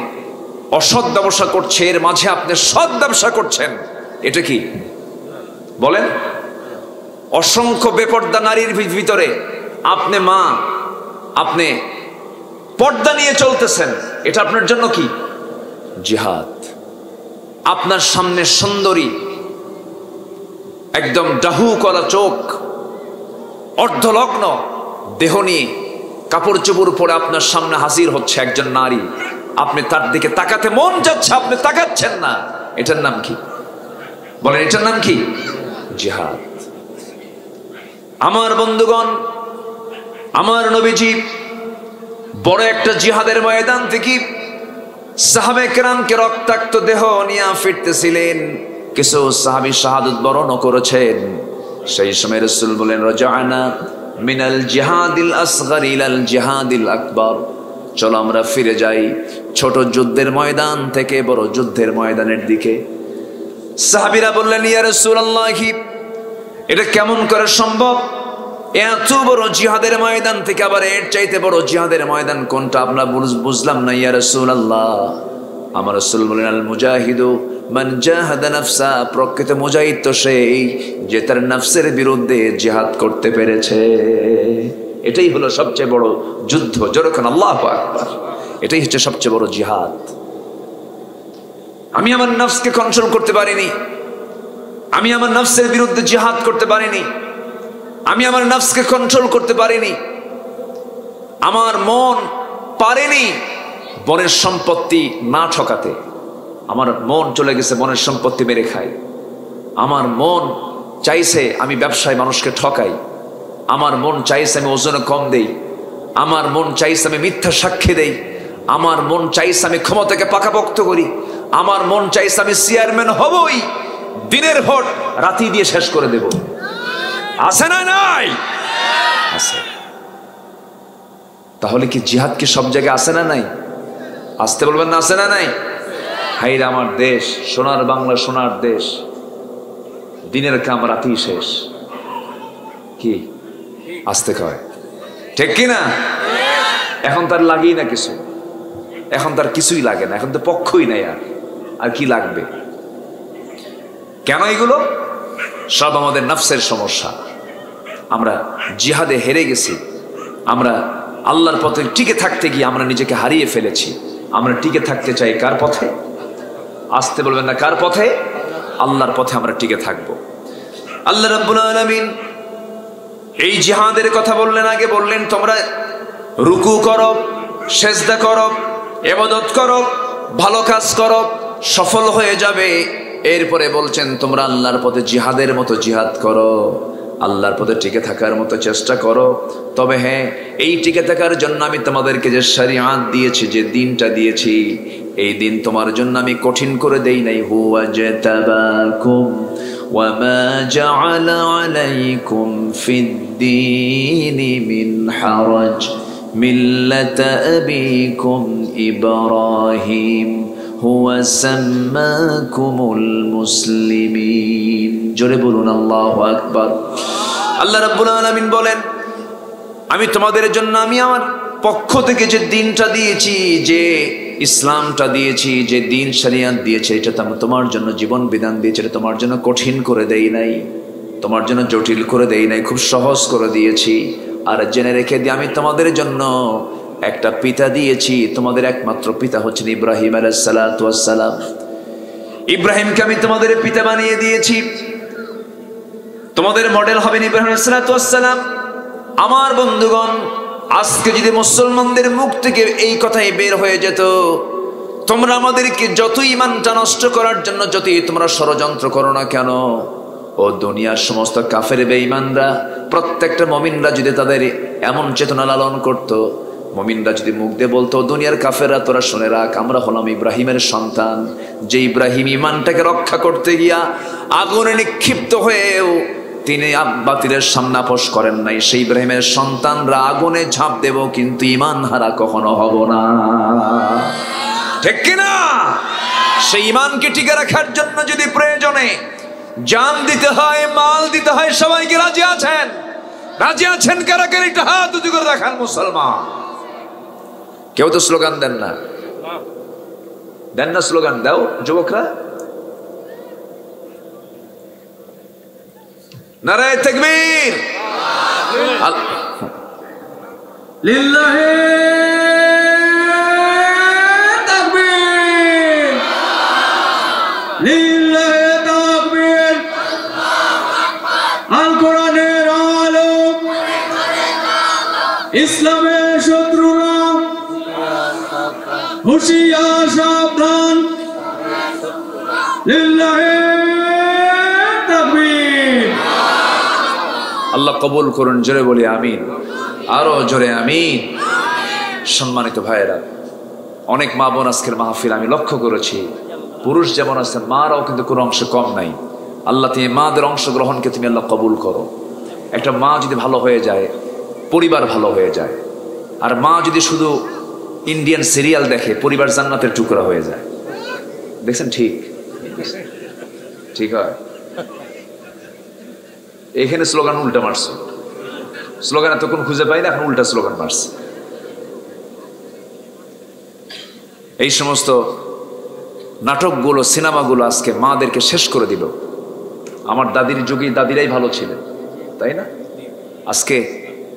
অসৎ ব্যবসা করছে, এর মাঝে আপনি সৎ ব্যবসা করছেন, এটা কি বলেন? অসংখ্য বেপর্দা নারীর ভিতরে আপনি মা, আপনি পর্দা নিয়ে চলতেছেন, এটা আপনার জন্য কি? জিহাদ। আপনার সামনে সুন্দরী, একদম ডাহু করা চোখ, অর্ধলগ্ন দেহ নিয়ে কাপড় চোপড় পরে আপনার সামনে হাজির হচ্ছে একজন নারী, আপনি তার দিকে তাকাতে মন যাচ্ছে, আপনি তাকাচ্ছেন না, এটার নাম কি বলেন? এটার নাম কি? জিহাদ। আমার বন্ধুগণ, আমার নবীজি বড় একটা জিহাদের ময়দান থেকে সাহাবে কেরামকে রক্তাক্ত দেহ নিয়ে ফিরতেছিলেন। কিছু সাহাবী শাহাদাত বরণ করেছেন। সেই সময় রাসূল বলেন, রাজানা মিনাল জিহাদিল আসগর ইলাল জিহাদিল আকবার, চলো আমরা ফিরে যাই ছোট যুদ্ধের ময়দান থেকে বড় যুদ্ধের ময়দানের দিকে। সাহাবীরা বললেন, ইয়া রাসূলুল্লাহ, এটা কেমন করে সম্ভব? এত বড় জিহাদের ময়দান থেকে আবার এর চাইতে বড় জিহাদের ময়দান কোনটা? আমরা বুঝলাম না ইয়া রাসূলুল্লাহ। আমার রাসূল বলেন, আল মুজাহিদু মান জাহাদা নাফসা, প্রকৃত মুজাহিদ তো সেই যে তার নফসের বিরুদ্ধে জিহাদ করতে পেরেছে। এটাই হলো সবচেয়ে বড় যুদ্ধ। যখন আল্লাহু আকবার, এটাই হচ্ছে সবচেয়ে বড় জিহাদ। আমি আমার নফসকে কন্ট্রোল করতে পারিনি, আমি আমার নফসের বিরুদ্ধে জিহাদ করতে পারিনি, আমি আমার নফসকে কন্ট্রোল করতে পারিনি, আমার মন পারেনি বনের সম্পত্তি না ঠকাতে। আমার মন চলে গেছে বনের সম্পত্তি মেরে খাই। আমার মন চাইছে আমি ব্যবসায় মানুষকে ঠকাই। আমার মন চাইছে আমি ওজনে কম দেই। আমার মন চাইছে আমি মিথ্যা সাক্ষী দেই। আমার মন চাইছে আমি ক্ষমতাকে পাকাপোক্ত করি। আমার মন চাইছে আমি চেয়ারম্যান হবই, দিনের ভোট রাতি দিয়ে শেষ করে দেব। আছে না? নাই? আছে। তাহলে কি জিহাদ কি সব জায়গায় আছে না নাই? আসতে বলবেন না, আছে না নাই? হাইরে আমার দেশ, সোনার বাংলা, সোনার দেশ, দিনের কাম রাতি শেষ। কি আসতে কয়, ঠিক কি না? এখন তার লাগেই না কিছু, এখন তার কিছুই লাগে না, এখন তো পক্ষই নাই। আর কি লাগবে? কেন এগুলো? সব আমাদের নফসের সমস্যা। আমরা জিহাদে হেরে গেছি। আমরা আল্লাহর পথে টিকে থাকতে গিয়ে আমরা নিজেকে হারিয়ে ফেলেছি। আমরা টিকে থাকতে চাই কার পথে? আসতে বলবেন না, কার পথে? আল্লাহর পথে আমরা টিকে থাকবো। আল্লাহ রাব্বুল আলামিন এই জিহাদের কথা বললেন, আগে বললেন তোমরা রুকু করো, সেজদা করো, ইবাদত করো, ভালো কাজ করো, সফল হয়ে যাবে। এরপরে বলছেন তোমরা আল্লাহর পথে জিহাদের মতো জিহাদ করো, আল্লাহর পথে টিকে থাকার মতো চেষ্টা করো। তবে হ্যাঁ, এই টিকে থাকার জন্য আমি তোমাদেরকে যে শরিয়াত দিয়েছি, যে দিনটা দিয়েছি, এই দিন তোমার জন্য আমি কঠিন করে দেই নাই। হুয়া জাতাবাকুম ওয়া মা জাআলা আলাইকুম ফিদ-দীনি মিন হারাজ মিল্লাতা আবিকুম ইব্রাহিম হুয়া সাম্মাকুমুল মুসলিমিন। জোরে বলুন আল্লাহু আকবার। আল্লাহ রাব্বুল আলামিন বলেন, আমি তোমাদের জন্য আমি আমার পক্ষ থেকে যে দিনটা দিয়েছি, যে ইসলামটা দিয়েছি, যে দিন শরিয়াত দিয়েছি, এটা তোমার জন্য জীবন বিধান দিয়েছি। এটা তোমার জন্য কঠিন করে দেই নাই, তোমার জন্য জটিল করে দেই নাই, খুব সহজ করে দিয়েছি। আর জেনে রেখে দিয়ে আমি তোমাদের জন্য একটা পিতা দিয়েছি। তোমাদের একমাত্র পিতা হচ্ছেন ইব্রাহিম আলাইহিস সালাতু ওয়াস সালাম। ইব্রাহিমকে আমি তোমাদের পিতা বানিয়ে দিয়েছি। তোমাদের মডেল হবেন ইব্রাহিম আলাইহিস সালাতু ওয়াস সালাম। আমার বন্ধুগণ, আজকে যদি মুসলমানদের মুখ থেকে এই কথাই বের হয়ে যেত, তোমরা আমাদেরকে যত ঈমানটা নষ্ট করার জন্য যতই তোমরা ষড়যন্ত্র করো না কেন, ও দুনিয়ার সমস্ত কাফের বেঈমানরা, প্রত্যেকটা মুমিনরা যদি তাদের এমন চেতনা লালন করত, মুমিনরা যদি মুখ দিয়ে বলতো, দুনিয়ার কাফেররা তোরা শুনে রাখ, আমরা হলাম ইব্রাহিমের সন্তান, যে ইব্রাহিম ঈমানটাকে রক্ষা করতে গিয়া আগুনে নিক্ষিপ্ত হয়েও তিনি বাতিলের সামনে আপোষ করেন নাই। সেই ইব্রাহিমের সন্তানরা আগুনে ঝাঁপ দেব, কিন্তু ঈমান হারা কখনো হব না। ঠিক কিনা? সেই ঈমানকে টিকে রাখার জন্য যদি প্রয়োজনে জান দিতে হয়, মাল দিতে হয়, সবাইকে রাজি আছেন? রাজি আছেন কারা কারা? একটা হাত উঁচু করে দেখান মুসলমান। কেউ তো স্লোগান দেন না, দেন না স্লোগান? দাও যুবকরা, নারায়ে তাকবীর, লিল্লাহি তাকবীর, লিল্লাহি তাকবীর। আল কোরআনের আলো, ইসলামের শত্রুরা হুঁশিয়ার, সাবধান। লিল্লাহি তাকবীর। আল্লাহ কবুল করুন, জোরে বলি আমিন, আরো জোরে আমিন। সম্মানিত ভাইয়েরা, অনেক মা বোন আজকের মাহফিল আমি লক্ষ্য করেছি, পুরুষ যেমন আছেন মারাও কিন্তু কোনো অংশে কম নাই। আল্লাহ তুমি মাদের অংশগ্রহণকে তুমি আল্লাহ কবুল করো। একটা মা যদি ভালো হয়ে যায়, পরিবার ভালো হয়ে যায়। আর মা যদি শুধু ইন্ডিয়ান সিরিয়াল দেখে, পরিবার জান্নাতের টুকরা হয়ে যায়। দেখছেন? ঠিক ঠিক হয়। এখানে স্লোগান উল্টা মারছে, স্লোগান এতক্ষণ খুঁজে পাই না, এখন উল্টা স্লোগান মারছে। এই সমস্ত নাটকগুলো, সিনেমাগুলো আজকে মাদেরকে শেষ করে দিল। আমার দাদির যুগে দাদিরাই ভালো ছিলেন, তাই না? আজকে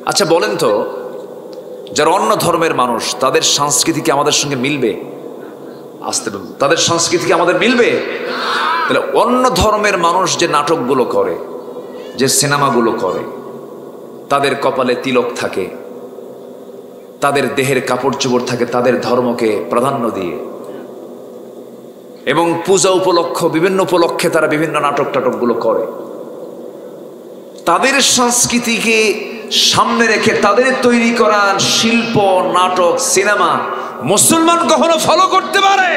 আচ্ছা বলেন তো, যারা অন্য ধর্মের মানুষ, তাদের সংস্কৃতি কি আমাদের সঙ্গে মিলবে? আসতে বলুন, তাদের সংস্কৃতি কি আমাদের মিলবে? তাহলে অন্য ধর্মের মানুষ যে নাটকগুলো করে, যে সিনেমাগুলো করে, তাদের কপালে তিলক থাকে, তাদের দেহের কাপড় চোপড় থাকে তাদের ধর্মকে প্রাধান্য দিয়ে, এবং পূজা উপলক্ষ, বিভিন্ন উপলক্ষে তারা বিভিন্ন নাটক টাটকগুলো করে। তাদের সংস্কৃতিকে সামনে রেখে তাদের তৈরি করা শিল্প, নাটক, সিনেমা মুসলমান কখনো ফলো করতে পারে?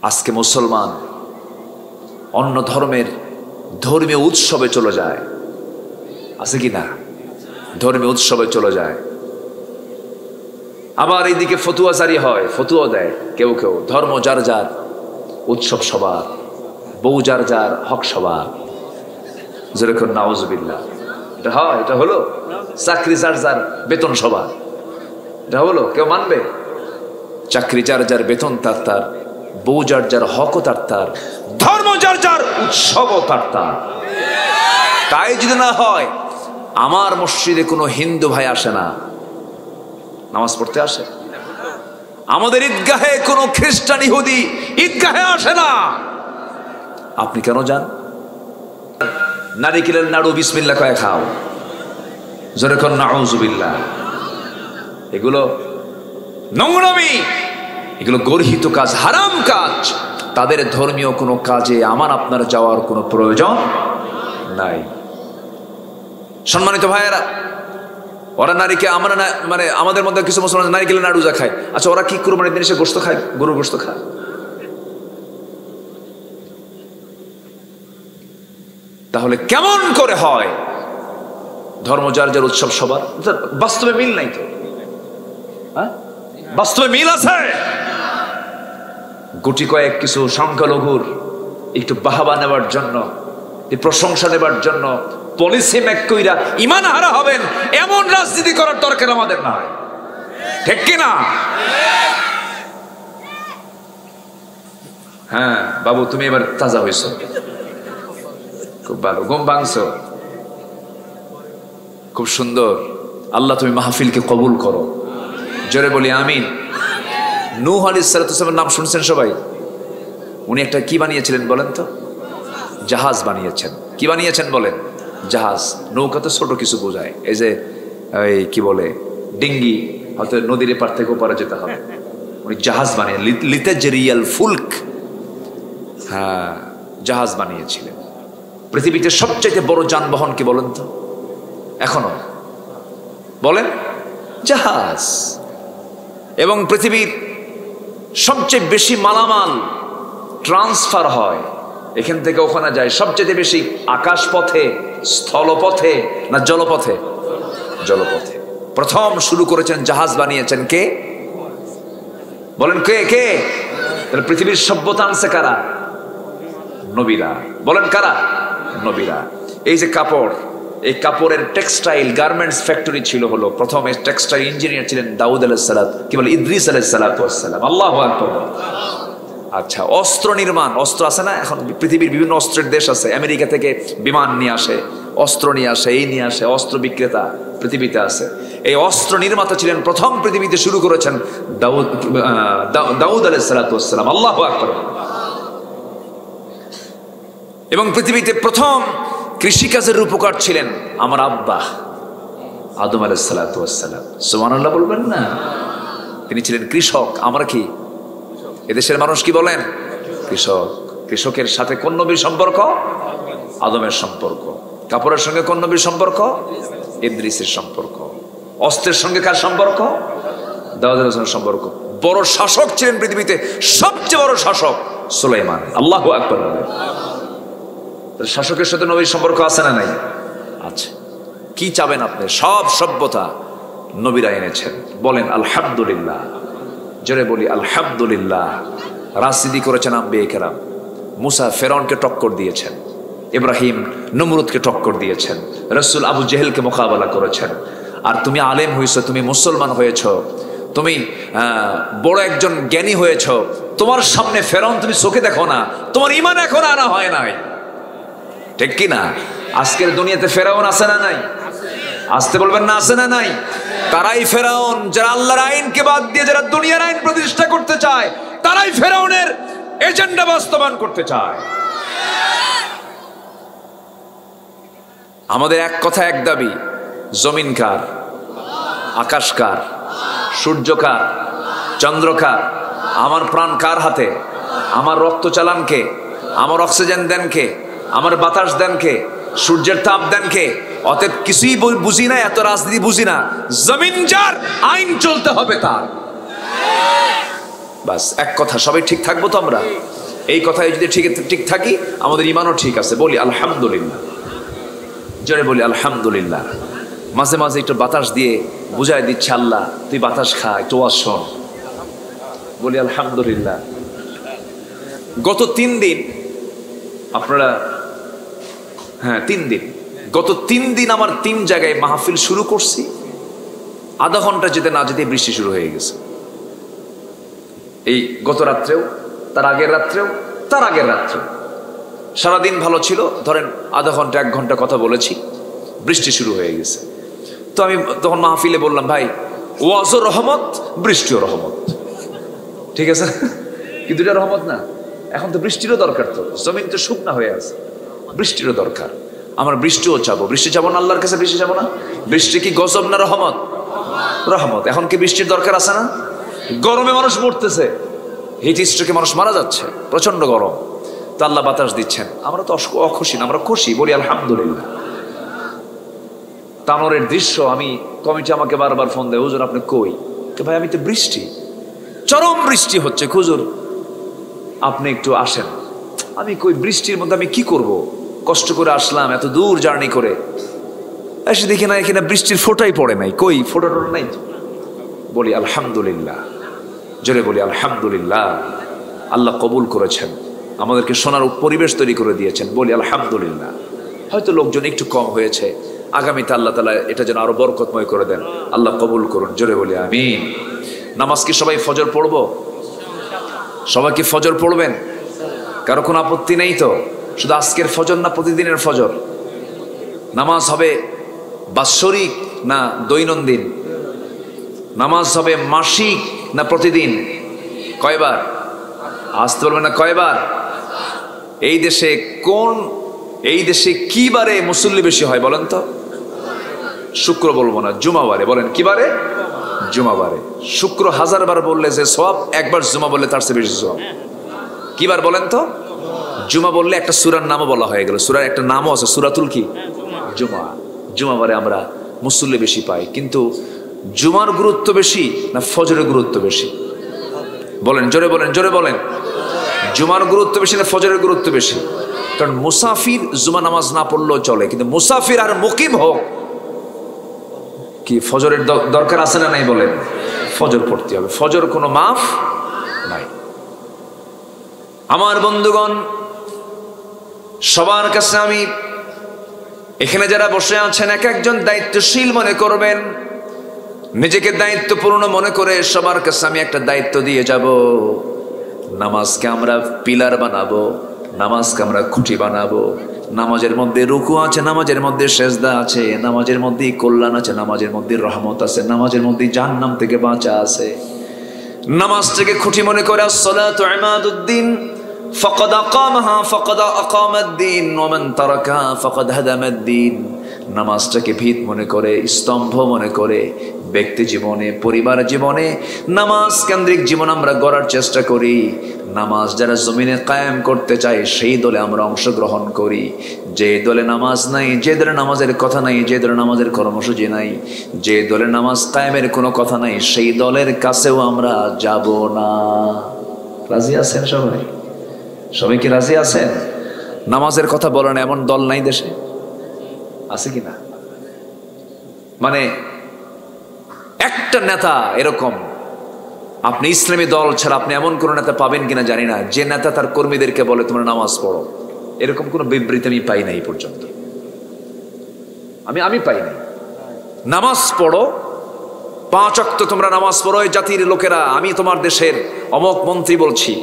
আজকে মুসলমান অন্য ধর্মের ধর্মীয় উৎসবে চলে যায়, আছে কি না? ধর্মীয় উৎসবে চলে যায়। আবার এইদিকে ফতুয়া জারি হয়, ফতুয়া দেয় কেউ কেউ, ধর্ম যার যার, উৎসব সবার, বউ যার যার, হক সবার। যেরকম নাউজুবিল্লাহ, এটা হয়, এটা হলো। চাকরি যার যার, বেতন সবার, এটা হলো। কেউ মানবে? চাকরি যার যার, বেতন তার তার, বউ যার যার, হকও তার তার, ধর্ম যার যার, উৎসবও তার তার। তাই যদি না হয়, আমার মসজিদে কোনো হিন্দু ভাই আসে না, নামাজ পড়তে আসে। আমাদের ঈদগাহে কোনো খ্রিস্টান ইহুদি ঈদগাহে আসে না। আপনি কেন যান? নারিকেলের নাড়ু বিসমিল্লাহ কয়ে খাও, জোরে কোন নাউজুবিল্লাহ। এগুলো নোংরামি, এগুলো গর্হিত কাজ, হারাম কাজ। তাদের ধর্মীয় কোনো কাজে আমার আপনার যাওয়ার কোনো প্রয়োজন নাই। সম্মানিত ভাইয়েরা, ওরা নারীকে, আমরা মানে আমাদের মধ্যে কিছু মুসলমান নারিকেলের নাড়ু যা খায়। আচ্ছা, ওরা কি কুরবানির দিন এসে গোশত খায়? গরুর গোশত খায়? তাহলে কেমন করে হয়? ধর্ম যার যার, উৎসব সবার। বাস্তবে মিল নাই তো, হ্যাঁ? বাস্তবে মিল আছে। গুটি কয়েক কিছু সংখ্যালঘুর একটু বাহাবা নেবার জন্য, প্রশংসা নেবার জন্য পলিসি মেক কইরা ঈমান হারা হবেন, এমন রাজনীতি করার দরকার আমাদের নাই। ঠিক কিনা? হ্যাঁ বাবু, তুমি এবার তাজা হয়েছ, খুব ভালো, ঘুম ভাঙছো, খুব সুন্দর। আল্লাহ তুমি মাহফিলকে কবুল করো, জোরে বলি আমিন। নূহ আলাইহিস সালামের নাম শুনছেন সবাই? উনি একটা কি বানিয়েছিলেন বলেন তো? জাহাজ বানিয়েছেন। কি বানিয়েছেন বলেন? জাহাজ। নৌকা তো ছোট কিছু বোঝায়, এই যে এই কি বলে ডিঙ্গি, হয়তো নদীর পার থেকে ওপারে যেতে হবে। উনি জাহাজ বানিয়ে, লিতাজরিয়াল ফুলক, হ্যাঁ জাহাজ বানিয়েছিলেন। পৃথিবীতে সবচেয়ে বড় যানবাহন কি বলেন তো এখনো? বলেন, জাহাজ। এবং পৃথিবীর সবচেয়ে বেশি মালামাল ট্রান্সফার হয় এখান থেকে ওখানে যায় সবচেয়ে বেশি আকাশ পথে, স্থলপথে না জলপথে? জলপথে। প্রথম শুরু করেছেন, জাহাজ বানিয়েছেন কে? বলেন কে? কে? তাহলে পৃথিবীর সভ্যতা আনছে কারা? নবীরা। বলেন কারা? নবীরা। এই যে কাপড়, এই কাপড়ের টেক্সটাইল গার্মেন্টস ফ্যাক্টরি ছিল হলো প্রথম টেক্সটাইল ইঞ্জিনিয়ার ছিলেন দাউদ আলাইহিস সালাম, কি বলে ইদ্রিস আলাইহিস সালাম। আল্লাহু আকবার। আচ্ছা, অস্ত্র নির্মাণ, অস্ত্র আছে না এখন পৃথিবীর বিভিন্ন অস্ত্রের দেশ আছে, আমেরিকা থেকে বিমান নিয়ে আসে, অস্ত্র নিয়ে আসে, এই নিয়ে আসে, অস্ত্র বিক্রেতা পৃথিবীতে আছে। এই অস্ত্র নির্মাতা ছিলেন প্রথম পৃথিবীতে শুরু করেছেন দাউদ আলাইহিস সালাম। আল্লাহু আকবার। এবং পৃথিবীতে প্রথম কৃষিকাজের রূপকার ছিলেন আমার আব্বা আদম আলাইহিস সালাম। সুবহানাল্লাহ বলবেন না? তিনি ছিলেন কৃষক। আমরা কি এদেশের মানুষ কি বলেন? কৃষক। কৃষকের সাথে কোন নবীর সম্পর্ক? আদমের সম্পর্ক। কাপড়ের সঙ্গে কোন নবীর সম্পর্ক? ইদ্রিসের সম্পর্ক। অস্ত্রের সঙ্গে কার সম্পর্ক? দাউদ আলাইহিস সালামের সম্পর্ক। বড় শাসক ছিলেন পৃথিবীতে, সবচেয়ে বড় শাসক সুলাইমান। আল্লাহু আকবার। শাসকের সাথে নবীর সম্পর্ক আছে না নাই? আচ্ছা, কি চাবেন আপনি? সব সভ্যতা নবীরা এনেছেন। বলেন আলহামদুলিল্লাহ। জোরে বলি আলহামদুলিল্লাহ। রাজনীতি করেছেন আম্বিয়া কেরাম। মুসা ফেরাউনকে টক্কর দিয়েছেন, ইব্রাহিম নমরুদকে টক্কর দিয়েছেন, রাসূল আবু জেহেলকে মোকাবেলা করেছেন। আর তুমি আলেম হয়েছো, তুমি মুসলমান হয়েছ, তুমি বড় একজন জ্ঞানী হয়েছ, তোমার সামনে ফেরাউন তুমি চোখে দেখো না, তোমার ঈমান এখন আনা হয় নাই, ঠিক কি না? আজকের দুনিয়াতে ফেরাউন আছে না নাই? আসতে বলবেন না, আছে না নাই? তারাই ফেরাউন যারা আল্লাহর আইনকে বাদ দিয়ে যারা দুনিয়ার আইন প্রতিষ্ঠা করতে চায়, তারাই ফেরাউনের এজেন্ডা বাস্তবায়ন করতে চায়। আমাদের এক কথা এক দাবি, জমিন কার? আকাশ কার? সূর্য কার? চন্দ্র কার? আমার প্রাণ কার হাতে? আমার রক্ত চালান কে? আমার অক্সিজেন দেন কে? আমার বাতাস দেন কে? সূর্যের তাপ দেন কে? অতএব কিছুই বুঝি না, এত রাজনীতি বুঝি না, জমিন যার, আইন চলতে হবে তার। বাস, এক কথা। সবাই ঠিক থাকবো তো আমরা? এই কথায় যদি ঠিক থাকি, আমাদের ঈমানও ঠিক আছে। বলি আলহামদুলিল্লাহ। জোরে বলি আলহামদুলিল্লাহ। মাঝে মাঝে একটু বাতাস দিয়ে বুঝাই দিচ্ছে আল্লাহ তুই বাতাস খা, একটু ওয়াজ শোন। বলি আলহামদুলিল্লাহ। গত 3 দিন আপনারা, হ্যাঁ 3 দিন, গত 3 দিন আমার 3 জায়গায় মাহফিল শুরু করছি, আধা ঘন্টা যেতে না যেতে বৃষ্টি শুরু হয়ে গেছে। এই গত রাত্রেও, তার আগের রাত্রেও, তার আগের রাত্রেও। সারাদিন ভালো ছিল, ধরেন আধা ঘন্টা 1 ঘন্টা কথা বলেছি, বৃষ্টি শুরু হয়ে গেছে। তো আমি তখন মাহফিলে বললাম, ভাই ওয়াজও রহমত, বৃষ্টিও রহমত, ঠিক আছে? কি দুটা রহমত না? এখন তো বৃষ্টিরও দরকার, তো জমিন তো শুকনা হয়ে আছে, বৃষ্টিরও দরকার। আমরা বৃষ্টিও চাবো। বৃষ্টি চাবো না আল্লাহর কাছে? বৃষ্টি চাবো না? বৃষ্টি কি গজব না রহমত? রহমত। এখন কি বৃষ্টির দরকার আছে না? গরমে মানুষ মরতেছে, হিট স্ট্রোকে মানুষ মারা যাচ্ছে, প্রচন্ড গরম। তো আল্লাহ বাতাস দিচ্ছেন, আমরা তো অখুশি না, আমরা খুশি। বলি আলহামদুলিল্লাহ। তানোরের দৃশ্য, আমি কমিটি আমাকে বারবার ফোন দেয়, হুজুর আপনি কই? ভাই আমি তো বৃষ্টি, চরম বৃষ্টি হচ্ছে, হুজুর আপনি একটু আসেন। আমি কই বৃষ্টির মধ্যে আমি কি করব? কষ্ট করে আসলাম, এত দূর জার্নি করে এসে দেখি না এখানে বৃষ্টির ফোঁটাই পড়ে নাই। কই ফোঁটা টোটা নাই? বলি আলহামদুলিল্লাহ। জোরে বলি আলহামদুলিল্লাহ। আল্লাহ কবুল করেছেন, আমাদেরকে শোনার পরিবেশ তৈরি করে দিয়েছেন। বলি আলহামদুলিল্লাহ। হয়তো লোকজন একটু কম হয়েছে, আগামীতে আল্লাহ তাআলা এটা যেন আরো বরকতময় করে দেন। আল্লাহ কবুল করুন। জোরে বলি আমিন। নামাজ কি সবাই ফজর পড়বো? সবাই কি ফজর পড়বেন? কারো কোনো আপত্তি নেই তো? শুধু আজকের ফজর না প্রতিদিনের ফজর? নামাজ হবে বাৎসরিক না দৈনন্দিন? নামাজ হবে মাসিক না প্রতিদিন? কয়বার? আসতে বলবেন না, কয়বার? এই দেশে কি বারে মুসল্লি বেশি হয় বলেন তো? শুক্র বলবো না, জুমাবারে। বলেন কি বারে? জুমাবারে। শুক্র 1000 বার বললে যে সওয়াব, একবার জুমা বললে তার চেয়ে বেশি সওয়াব। কি বার বলেন তো? জুমা বললে একটা সূরার নামও বলা হয়ে গেল। সূরার একটা নামও আছে, সূরাতুল কি? জুমা। জুমাবারে আমরা মুসল্লি বেশি পাই। কিন্তু জুমার গুরুত্ব বেশি না ফজরের গুরুত্ব বেশি? বলেন জোরে বলেন, জোরে বলেন। জুমার গুরুত্ব বেশি না ফজরের গুরুত্ব বেশি? কারণ মুসাফির জুমা নামাজ না পড়লেও চলে, কিন্তু মুসাফির আর মুকিম হোক, কি ফজরের দরকার আছে না নাই বলেন? ফজর পড়তে হবে, ফজর কোনো মাফ নাই। আমার বন্ধুগণ, সবার কাছে আমি, এখানে যারা বসে আছেন এক একজন দায়িত্বশীল মনে করবেন, নিজেকে দায়িত্বপূর্ণ মনে করে সবার কাছে আমি একটা দায়িত্ব দিয়ে যাব। নামাজকে আমরা পিলার বানাবো, নামাজকে আমরা খুঁটি বানাবো। নামাজের মধ্যে রুকু আছে, নামাজের মধ্যে সেজদা আছে, নামাজের মধ্যে কল্যাণ আছে, নামাজের মধ্যে রহমত আছে, নামাজের মধ্যে জাহান্নাম থেকে বাঁচা আছে। নামাজটাকে খুঁটি মনে করে আসসালাতু ইমাদুদ্দিন ফাকাদ আকামাহা ফাকাদ আকামাদ্দিন ওয়া মান তারাকাহা ফাকাদ হাদামাদ্দিন। নামাজটাকে ভিত মনে করে, স্তম্ভ মনে করে ব্যক্তি জীবনে, পরিবার জীবনে নামাজ কেন্দ্রিক জীবন আমরা গড়ার চেষ্টা করি। নামাজ যারা জমিনে কায়েম করতে চায় সেই দলে আমরা অংশগ্রহণ করি। যে দলে নামাজ নাই, যে দলে নামাজের কথা নাই, যে দলে নামাজের কর্মসূচি নাই, যে দলে নামাজ কায়েমের কোনো কথা নাই, সেই দলের কাছেও আমরা যাব না। রাজি আছেন সবাই? সবাই কি রাজি আছেন? নামাজের কথা বলেন এমন দল নাই দেশে, আছে কিনা? মানে একটা নেতা এরকম, আপনি ইসলামী দল ছাড়া আপনি এমন কোন নেতা পাবেন কিনা জানি না, যে নেতা তার কর্মীদেরকে বলে তোমরা নামাজ পড়ো। এরকম কোন বিবৃতি আমি পাই নাই পর্যন্ত, আমি পাই নাই। নামাজ পড়ো, 5 ওয়াক্ত তোমরা নামাজ পড়ো। এই জাতির লোকেরা, আমি তোমার দেশের অমক মন্ত্রী বলছি,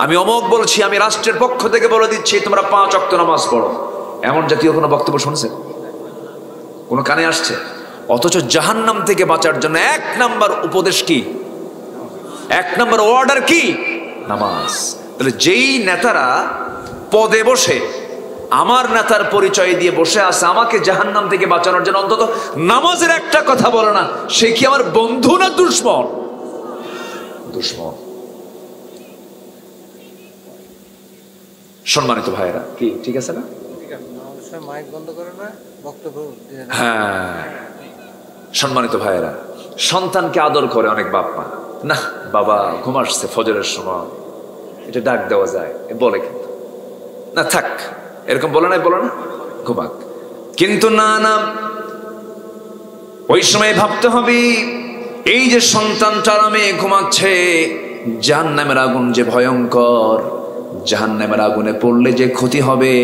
আমি অমক বলছি, আমি রাষ্ট্রের পক্ষ থেকে বলে দিচ্ছি তোমরা 5 ওয়াক্ত নামাজ পড়ো। এমন জাতীয় কোনো বক্তব্য শুনছেন? কোন কানে আসছে? অথচ জাহান্নাম থেকে বাঁচার জন্য 1 নাম্বার উপদেশ কি, 1 নাম্বার অর্ডার কি? নামাজ। তাহলে যেই নেতারা পদে বসে আমার নেতার পরিচয় দিয়ে বসে আছে, আমাকে জাহান্নাম থেকে বাঁচানোর জন্য অন্তত নামাজের একটা কথা বলে না, সে কি আমার বন্ধু না দুশ্মন? দুশ্মন। সম্মানিত ভাইয়েরা, কি ঠিক আছে না? মাইক বন্ধ করে না, বক্তব্য। হ্যাঁ, সম্মানিত ভাইয়েরা, সন্তানকে আদর করে অনেক বাপ মা, না বাবা ঘুম আসছে ফজরের সময়, এটা ডাক দেওয়া যায় বলে, কিন্তু না থাক, এরকম বলে না, বলে না ঘুমাক। কিন্তু না না, ওই সময় ভাবতে হবে এই যে সন্তানটা আরামে ঘুমাচ্ছে, জাহান্নামের আগুন যে ভয়ঙ্কর, জাহান্নামের আগুনে পড়লে যে ক্ষতি হবে,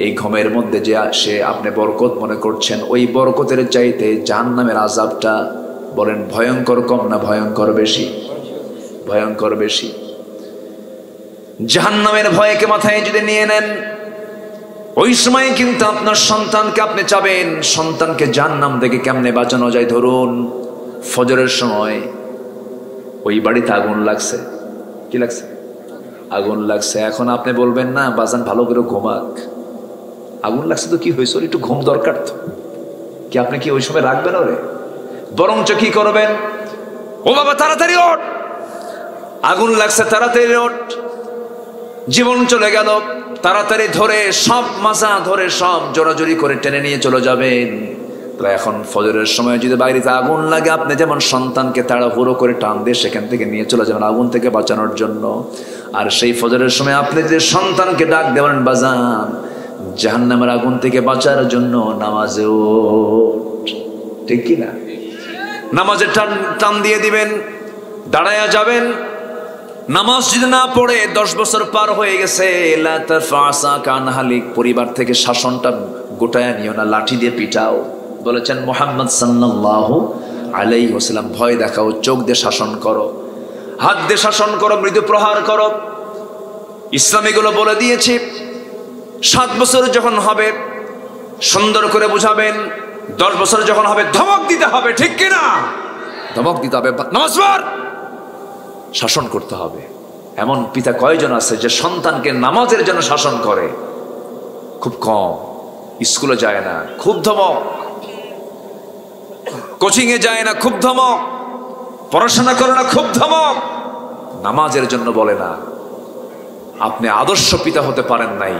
এই ঘুমের মধ্যে যে সে আপনি বরকত মনে করছেন, ওই বরকতের চাইতে জাহান্নামের আযাবটা বলেন ভয়ঙ্কর কম না ভয়ঙ্কর বেশি? ভয়ঙ্কর বেশি। জাহান্নামের ভয়কে মাথায় যদি নিয়ে নেন, ওই সময় কিন্তু আপনার সন্তানকে আপনি চাবেন সন্তানকে জাহান্নাম থেকে কেমনে বাঁচানো যায়। ধরুন ফজরের সময় ওই বাড়িতে আগুন লাগছে, কি লাগছে? আগুন লাগছে। এখন আপনি বলবেন না বাজান ভালো করে ঘুমাক, আগুন লাগছে তো কি হয়েছে, একটু ঘুম দরকার তো, কি আপনি কি ওই সময় রাখবেন ওরে? বরঞ্চ কি করবেন, ও বাবা তাড়াতাড়ি ওঠ, আগুন লাগছে তাড়াতাড়ি ওঠ, জীবন চলে গেল, তাড়াতাড়ি ধরে সব মাজা ধরে সব জোরাজোরি করে টেনে নিয়ে চলে যাবেন। এখন ফজরের সময় যদি বাড়িতে আগুন লাগে, আপনি যেমন সন্তানকে তাড়াহুড়ো করে টান দিয়ে সেখান থেকে নিয়ে চলে যাবেন আগুন থেকে বাঁচানোর জন্য, আর সেই ফজরের সময় আপনি যদি সন্তানকে ডাক দেবেন বাজান জাহান্নামের আগুন থেকে বাঁচার জন্য নামাজে ওঠ, ঠিক কি না? নামাজে টান দিয়ে দিবেন, দাঁড়ায়া যাবেন। নামাজ যদি না পড়ে 10 বছর পার হয়ে গেছে, পরিবার থেকে শাসনটা গোটায় নিও না, লাঠি দিয়ে পিটাও। বলেছেন মুহাম্মদ সাল্লাল্লাহু আলাইহি ওয়াসাল্লাম, ভয় দেখাও, চোখ দিয়ে শাসন করো, হাত দিয়ে শাসন করো, মৃদু প্রহার করো। ইসলামীগুলো বলে দিয়েছি 7 বছর যখন হবে সুন্দর করে বুঝাবেন, 10 বছর যখন হবে ধমক দিতে হবে, ঠিক কিনা? ধমক দিতে হবে, নামাজ পড়, শাসন করতে হবে। এমন পিতা কয়জন আছে যে সন্তানকে নামাজের জন্য শাসন করে? খুব কম। স্কুলে যায় না, খুব ধমক। কোচিং এ যায় না, খুব ধমক। পড়াশোনা করে না, খুব ধমক। নামাজের জন্য বলে না। আপনি আদর্শ পিতা হতে পারেন নাই।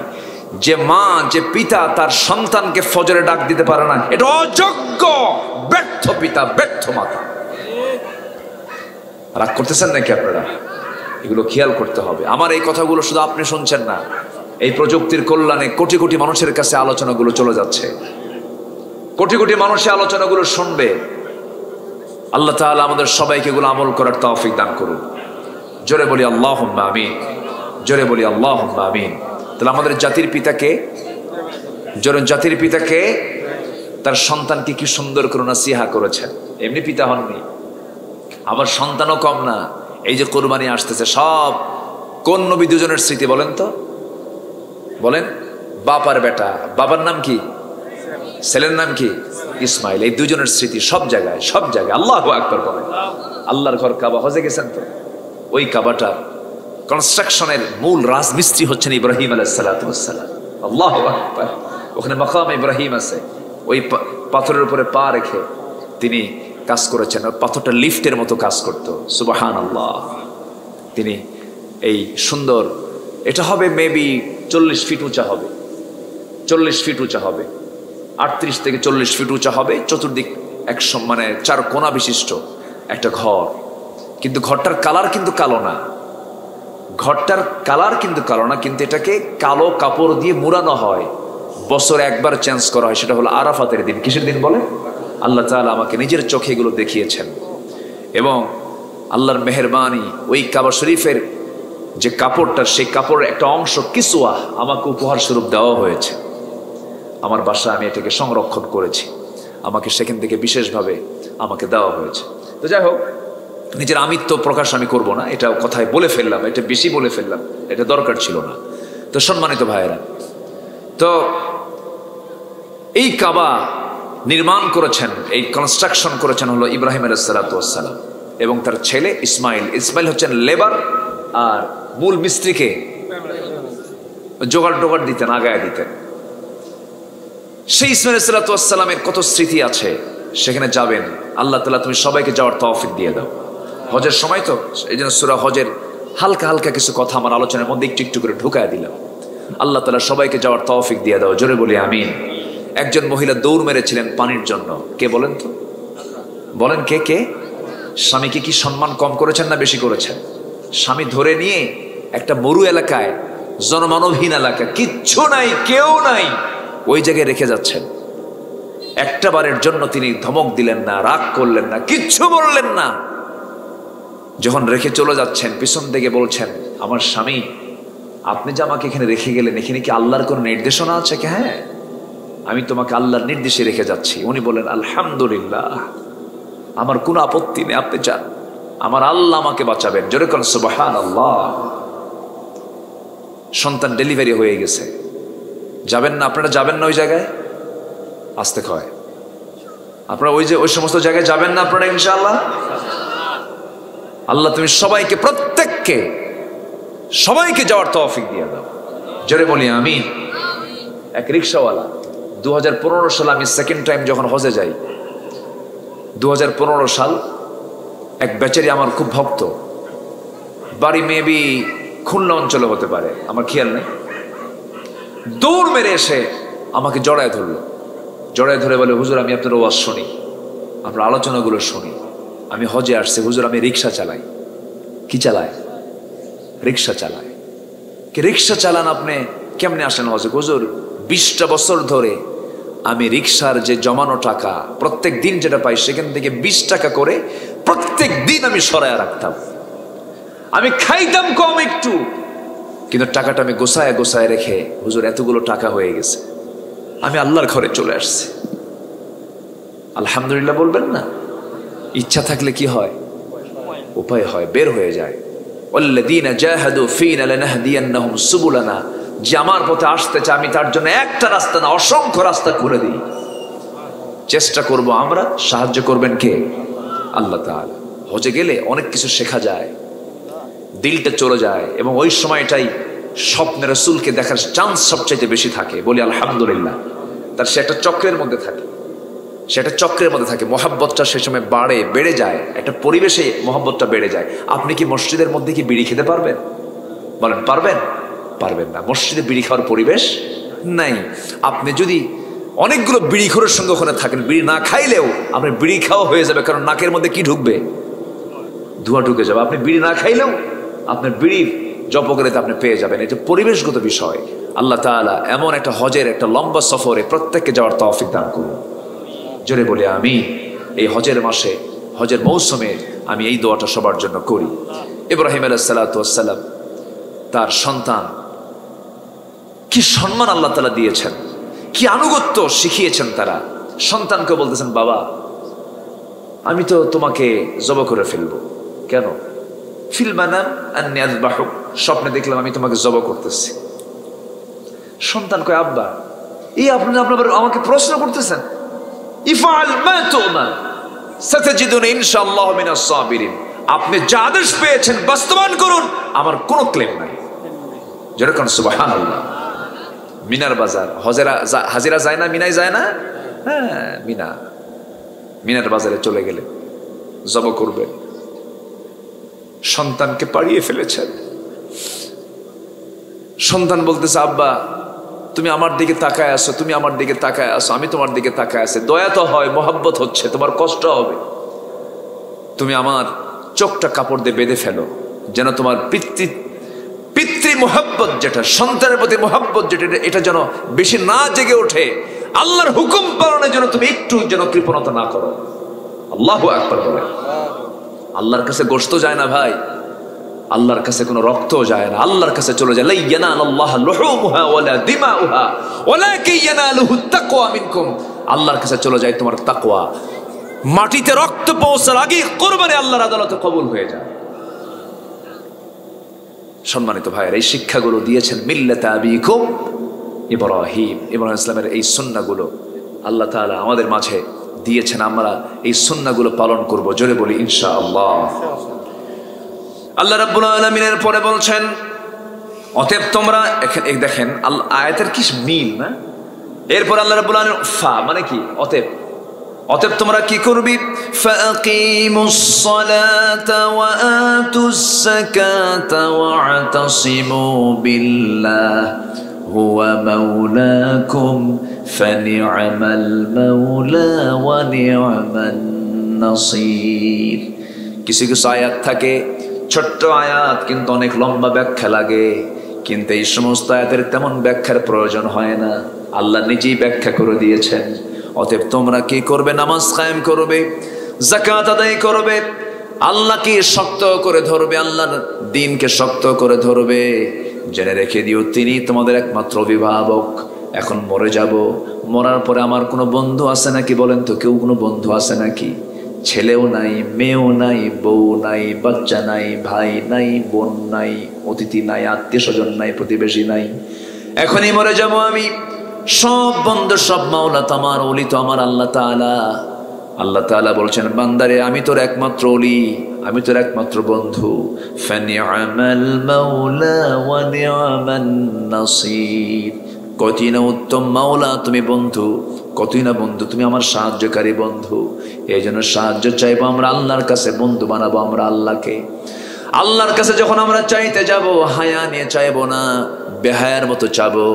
যে মা, যে পিতা তার সন্তানকে ফজরে ডাক দিতে পারে না, এটা অযোগ্য, ব্যর্থ পিতা, ব্যর্থ মাতা। রাগ করতেছেন নাকি আপনারা? এগুলো খেয়াল করতে হবে। আমার এই কথাগুলো শুধু আপনি শুনছেন না, এই প্রযুক্তির কল্যাণে কোটি কোটি মানুষের কাছে আলোচনাগুলো চলে যাচ্ছে, কোটি কোটি মানুষের আলোচনাগুলো শুনবে। আল্লাহ তাআলা আমাদের সবাইকে এগুলো আমল করার তৌফিক দান করুন। জোরে বলি আল্লাহুম্মা আমিন, জোরে বলি আল্লাহুম্মা আমিন। তাহলে আমাদের জাতির পিতাকে, জোরে জাতির পিতাকে তার সন্তানকে কি সুন্দর করে নাসিহা করেছেন। এমনি পিতা হননি, আবার সন্তানও কম না। এই যে কোরবানি আসতেছে, সব কোন নবী দুজনের স্মৃতি বলেন তো, বলেন? বাবার বেটা, বাবার নাম কি? ছেলের নাম কি? ইসমাইল। এই দুজনের স্মৃতি সব জায়গায়, সব জায়গায়। আল্লাহু আকবার বলেন। আল্লাহর ঘর কাবা, হজে গেছেন তো? ওই কাবাটার কনস্ট্রাকশনের মূল রাজমিস্ত্রি হচ্ছেন ইব্রাহিম আলাইহিস সালাতু ওয়াস সালাম। আল্লাহু আকবার। ওখানে মাকাম ইব্রাহিম আছে, ওই পাথরের উপরে পা রেখে তিনি কাজ করেছেন। পাথরটা লিফটের মতো কাজ করতো। সুবহানাল্লাহ। তিনি এই সুন্দর, এটা হবে মেবি 40 ফিট উঁচা হবে, 40 ফিট উঁচা হবে, 38 থেকে 40 ফিট উঁচা হবে। চতুর্দিক মানে 4 কোণা বিশিষ্ট একটা ঘর। কিন্তু ঘরটার কালার কিন্তু কালো না, ঘরটার কালার কিন্তু কালো না, কিন্তু এটাকে কালো কাপড় দিয়ে মুড়ানো হয়। বছরে একবার চেঞ্জ করা হয়, সেটা হলো আরাফাতের দিন। কিসের দিন বলে? আল্লাহ তাআলা আমাকে নিজের চোখে এগুলো দেখিয়েছেন। এবং আল্লাহর মেহেরবানি, ওই কাবা শরীফের যে কাপড়টা, সেই কাপড়ের একটা অংশ কিসওয়া আমাকে উপহার স্বরূপ দেওয়া হয়েছে। আমার বাসায় আমি এটাকে সংরক্ষণ করেছি, আমাকে সেখান থেকে বিশেষভাবে আমাকে দেওয়া হয়েছে। তো যাই হোক, নিজের আমিত্ব প্রকাশ আমি করব না, এটা কথায় বলে ফেললাম, এটা বেশি বলে ফেললাম, এটা দরকার ছিল না। তো সম্মানিত ভাইয়েরা, তো এই কাবা নির্মাণ করেছেন, এই কনস্ট্রাকশন করেছেন হলো ইব্রাহিম আলাইহিস সালাতু ওয়াস সালাম এবং তার ছেলে ইসমাইল। ইসমাইল হচ্ছেন লেবার, আর মূল মিস্ত্রিকে জোগাড় দিতেন, আগায় দিতেন। সেই ইসমাইল আলাইহিস সালাতু ওয়াস সালামের কত স্মৃতি আছে, সেখানে যাবেন। আল্লাহ তাআলা তুমি সবাইকে যাওয়ার তৌফিক দিয়ে দাও। হজের সময় তো, এই জন্য সূরা হজের হালকা হালকা কিছু কথা আমার আলোচনার মধ্যে একটু একটু করে ঢুকায় দিলাম। আল্লাহ তাআলা সবাইকে যাওয়ার তৌফিক দিয়ে দাও। জোরে বলি আমিন। একজন মহিলা দৌড় মেরেছিলেন পানির জন্য। কে বলেন তো? বলেন কে? কে? স্বামীকে কি সম্মান কম করেছেন না বেশি করেছেন? স্বামী ধরে নিয়ে একটা মরু এলাকায়, জনমানবহীন এলাকা, কিচ্ছু নাই, কেউ নাই, ওই জায়গায় রেখে যাচ্ছেন। একটা বারের জন্য তিনি ধমক দিলেন না, রাগ করলেন না, কিচ্ছু বললেন না। যখন রেখে চলে যাচ্ছেন, পিছন থেকে বলছেন, আমার স্বামী, আপনি যে আমাকে এখানে রেখে গেলেন, এখানে কি আল্লাহর কোনো নির্দেশনা আছে? কি হ্যাঁ, আমি তোমাকে আল্লাহর নির্দেশে রেখে যাচ্ছি। উনি বলেন, আলহামদুলিল্লাহ, আমার কোনো আপত্তি নেই, আপনি যান, আমার আল্লাহ আমাকে বাঁচাবেন। জোরে কোন সুবহানাল্লাহ। সন্তান ডেলিভারি হয়ে গেছে, যাবেন না? আপনারা যাবেন না ওই জায়গায়? আসতে কয়, আপনারা ওই সমস্ত জায়গায় যাবেন না আপনারা ইনশাআল্লাহ? আল্লাহ তুমি সবাইকে, প্রত্যেককে, সবাইকে যাওয়ার তৌফিক দিয়ে দাও। জোরে বলি আমিন। এক রিক্সাওয়ালা, 2015 সালে আমি সেকেন্ড টাইম যখন হজে যাই, 2015 সাল, এক বেচারি আমার খুব ভক্ত, বাড়ি মেবি খুলনা অঞ্চলে হতে পারে, আমার খেয়াল নেই, দৌড় মেরে এসে আমাকে জড়ায় ধরলো। জড়ায় ধরে বলে, হুজুর আমি আপনার ওয়াজ শুনি, আপনার আলোচনাগুলো শুনি, আমি হজে আসছি হুজুর, আমি রিক্সা চালাই। কি চালায়? রিক্সা চালায়। কি রিক্সা চালান আপনি? কেমনে আসেন হজে? হুজুর 20টা বছর ধরে আমি রিক্সার যে জমানো টাকা, প্রত্যেক দিন যেটা পাই, সেখান থেকে 20 টাকা করে প্রত্যেক দিন আমি সরায় রাখতাম। আমি খাইতাম কম একটু, কিন্তু টাকাটা আমি গোছায় গোছায় রেখে, হুজুর এতগুলো টাকা হয়ে গেছে, আমি আল্লাহর ঘরে চলে আসছি। আলহামদুলিল্লাহ বলবেন না? ইচ্ছা থাকলে কি হয়? উপায় হয়, বের হয়ে যায়। ওয়াল্লাযীনা জাহাদু ফীনা লানাহদিয়ান্নাহুম সুবুলানা, যে আমার পথে আসতে চায়, আমি তার জন্য একটা রাস্তা না, অসংখ্য রাস্তা করে দিই। চেষ্টা করব আমরা, সাহায্য করবেন কে? আল্লাহ তাআলা। হজে গেলে অনেক কিছু শেখা যায়, দিলটা চলে যায়, এবং ওই সময়টাই স্বপ্নে রাসূলকে দেখার চান্স সবচাইতে বেশি থাকে। বলি আলহামদুলিল্লাহ। তার সে একটা চক্রের মধ্যে থাকে, সেটা চক্রের মধ্যে থাকে, মহাব্বতটা সে সময় বেড়ে যায়, একটা পরিবেশে মহাব্বতটা বেড়ে যায়। আপনি কি মসজিদের মধ্যে কি বিড়ি খেতে পারবেন? বলেন পারবেন? পারবেন না। মসজিদে বিড়ি খাওয়ার পরিবেশ নাই। আপনি যদি অনেকগুলো বিড়িখোরের সঙ্গে ওখানে থাকেন, বিড়ি না খাইলেও আপনার বিড়ি খাওয়া হয়ে যাবে, কারণ নাকের মধ্যে কি ঢুকবে? ধোঁয়া ঢুকে যাবে। আপনি বিড়ি না খাইলেও আপনার বিড়ি জপ করে আপনি পেয়ে যাবেন। এটা পরিবেশগত বিষয়। আল্লাহ তাআলা এমন একটা হজের একটা লম্বা সফরে প্রত্যেককে যাওয়ার তৌফিক দান করুন। জোরে বলি আমি এই হজের মাসে, হজের মৌসুমে আমি এই দোয়াটা সবার জন্য করি। ইব্রাহিম আলাইহিস সালাতু ওয়াস সালাম তার সন্তান, কি সম্মান আল্লাহ তাআলা দিয়েছেন, কি আনুগত্য শিখিয়েছেন তারা। সন্তানকে বলতেছেন, বাবা আমি তো তোমাকে জবাই করে ফেলবো। কেন? ফিল মানাম আন্নী আযবাহুক, স্বপ্নে দেখলাম আমি তোমাকে জবাই করতেছি। সন্তান কয়, আব্বা এই আপনি আমাকে প্রশ্ন করতেছেন? ইফআল মা তু'মার সাতাজিদুনি ইনশাআল্লাহু মিনাস সাবিরিন। আপনি যা আদেশ পেয়েছেন বাস্তবায়ন করুন, আমার কোনো ক্লেম নাই। যেরকম সুবহানাল্লাহ। মিনার বাজার, হাজিরা যায় না, মিনায় যায় না? হ্যাঁ, মিনার বাজারে চলে গেলে জবাই করবেন, সন্তানকে পাড়িয়ে ফেলেছেন। সন্তান বলতেছে, আব্বা তুমি আমার দিকে তাকায় আসো, তুমি আমার দিকে তাকায় আসো, আমি তোমার দিকে তাকায় আসি, দয়া তো হয়, মহব্বত হচ্ছে, তোমার কষ্ট হবে, তুমি আমার চোখটা কাপড় দিয়ে বেঁধে ফেলো, যেন তোমার পিতৃ মহব্বত যেটা, সন্তানের প্রতি মহব্বত যেটা, এটা যেন বেশি না জেগে ওঠে। আল্লাহর হুকুম পালনের জন্য তুমি একটু যেন কৃপণতা না করো। আল্লাহু আকবার বলে। আল্লাহর কাছে গোশত যায় না ভাই, আল্লাহর কাছে কোনো রক্ত যায় না, আল্লাহর কাছে চলে যায়। লা ইয়ানালাল্লাহু লুহুমুহা ওয়ালা দিমাউহা ওয়ালাকিন ইয়ানালুহু তাকওয়া মিনকুম। আল্লাহর কাছে চলে যায় তোমার তাকওয়া। মাটিতে রক্ত পৌঁছার আগে কুরবানি আল্লাহর আদালতে কবুল হয়ে যায়। সম্মানিত ভাইয়েরা, এই শিক্ষাগুলো দিয়েছেন মিল্লাত আবিকুম ইব্রাহিম। ইব্রাহিম ইসলামের এই সুন্নাহগুলো আল্লাহ তাআলা আমাদের মাঝে দিয়েছেন। আমরা এই সুন্নাহগুলো পালন করব। জোরে বলি ইনশাআল্লাহ। আল্লাহ রাব্বুল আলামিনের পরে বলছেন, অতএব তোমরা, দেখেন আয়াতের কি মিল না। এরপর আল্লাহ রাব্বুল আলামিন ফা মানে কি, অতএব তোমরা কি করবি? ফাকিমুস সালাতা ওয়া আতুস যাকাতা ওয়া'তাসিমু বিল্লাহ হুয়া মাওলাকুম ফানি'মাল মাওলা ওয়া নি'মান নাসির। কিছু কিছু আয়াত থাকে ছোট্ট আয়াত, কিন্তু অনেক লম্বা ব্যাখ্যা লাগে, কিন্তু এই সমস্ত আয়াতের তেমন ব্যাখ্যার প্রয়োজন হয় না, আল্লাহ নিজেই ব্যাখ্যা করে দিয়েছেন। অতএব তোমরা কি করবে? নামাজ কায়েম করবে, যাকাত আদায় করবে, আল্লাহকে শক্ত করে ধরবে, আল্লাহর দ্বীনকে শক্ত করে ধরবে। জেনে রেখে দিও তিনি তোমাদের একমাত্র অভিভাবক। এখন মরে যাব, মরার পরে আমার কোনো বন্ধু আছে নাকি? বলেন তো, কেউ কোনো বন্ধু আছে নাকি? ছেলেও নাই, মেয়েও নাই, বউ নাই, বাচ্চা নাই, ভাই নাই, বোন নাই, অতিথি নাই, আত্মীয় স্বজন নাই, প্রতিবেশী নাই। এখনই মরে যাব আমি। সব বন্ধু, সব মাওলা তো আমার, ওলি তো আমার আল্লাহ তাআলা। আল্লাহ তাআলা বলছেন, বান্দারে আমি তোর একমাত্র ওলি, আমি তোর একমাত্র বন্ধু। ফানি'মাল মাওলা ওয়া নি'মান নাসির। কতই না উত্তম মাওলা তুমি বন্ধু, কতই না বন্ধু তুমি আমার সাহায্যকারী বন্ধু। এই জন্য সাহায্য চাইবো আমরা আল্লাহর কাছে, বন্ধু বানাবো আমরা আল্লাহকে। আল্লাহর কাছে যখন আমরা চাইতে যাব, হায়া নিয়ে চাইবো না, বেহায়ার মতো চাবো,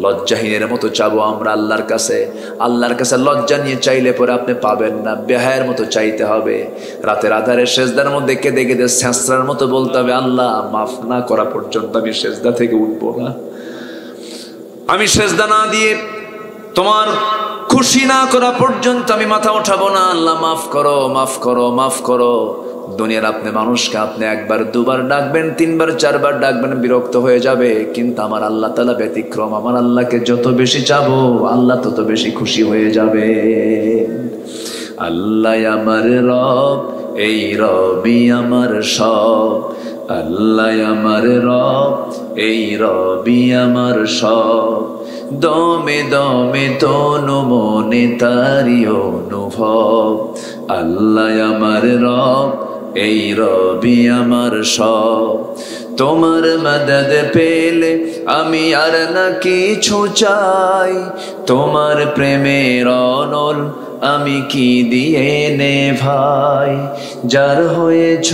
লজ্জাহীনের মতো চাবো আমরা আল্লাহর কাছে। আল্লাহর কাছে লজ্জা নিয়ে চাইলে পরে আপনি পাবেন না, বেহায়ার মতো চাইতে হবে। রাতের আধারে সেজদার মধ্যে কেঁদে কেঁদে স্যাঁচড়ার মতো বলতে হবে, আল্লাহ মাফ না করা পর্যন্ত আমি সেজদা থেকে উঠবো না, আমি সেজদা না দিয়ে তোমার খুশি না করা পর্যন্ত আমি মাথা উঠাবো না। আল্লাহ মাফ করো, মাফ করো, মাফ করো। দুনিয়ার আপনি মানুষকে আপনি একবার দুবার ডাকবেন, তিনবার চারবার ডাকবেন, বিরক্ত হয়ে যাবে, কিন্তু আমার আল্লাহ তাআলা ব্যতিক্রম। আমার আল্লাহকে যত বেশি চাবো, আল্লাহ তত বেশি খুশি হয়ে যাবে। আল্লাহ আমার রব, এই রবই আমার সব। আল্লাহ আমার রব, এই রবি আমার সব। দমে দমে তনু মনে তারি অনুভব। আল্লাহ আমার রব, এই রবি আমার সব। তোমার মদদ পেলে আমি আর না কিছু চাই, তোমার প্রেমের অনল আমি কি দিয়ে নে ভাই। যার হয়েছ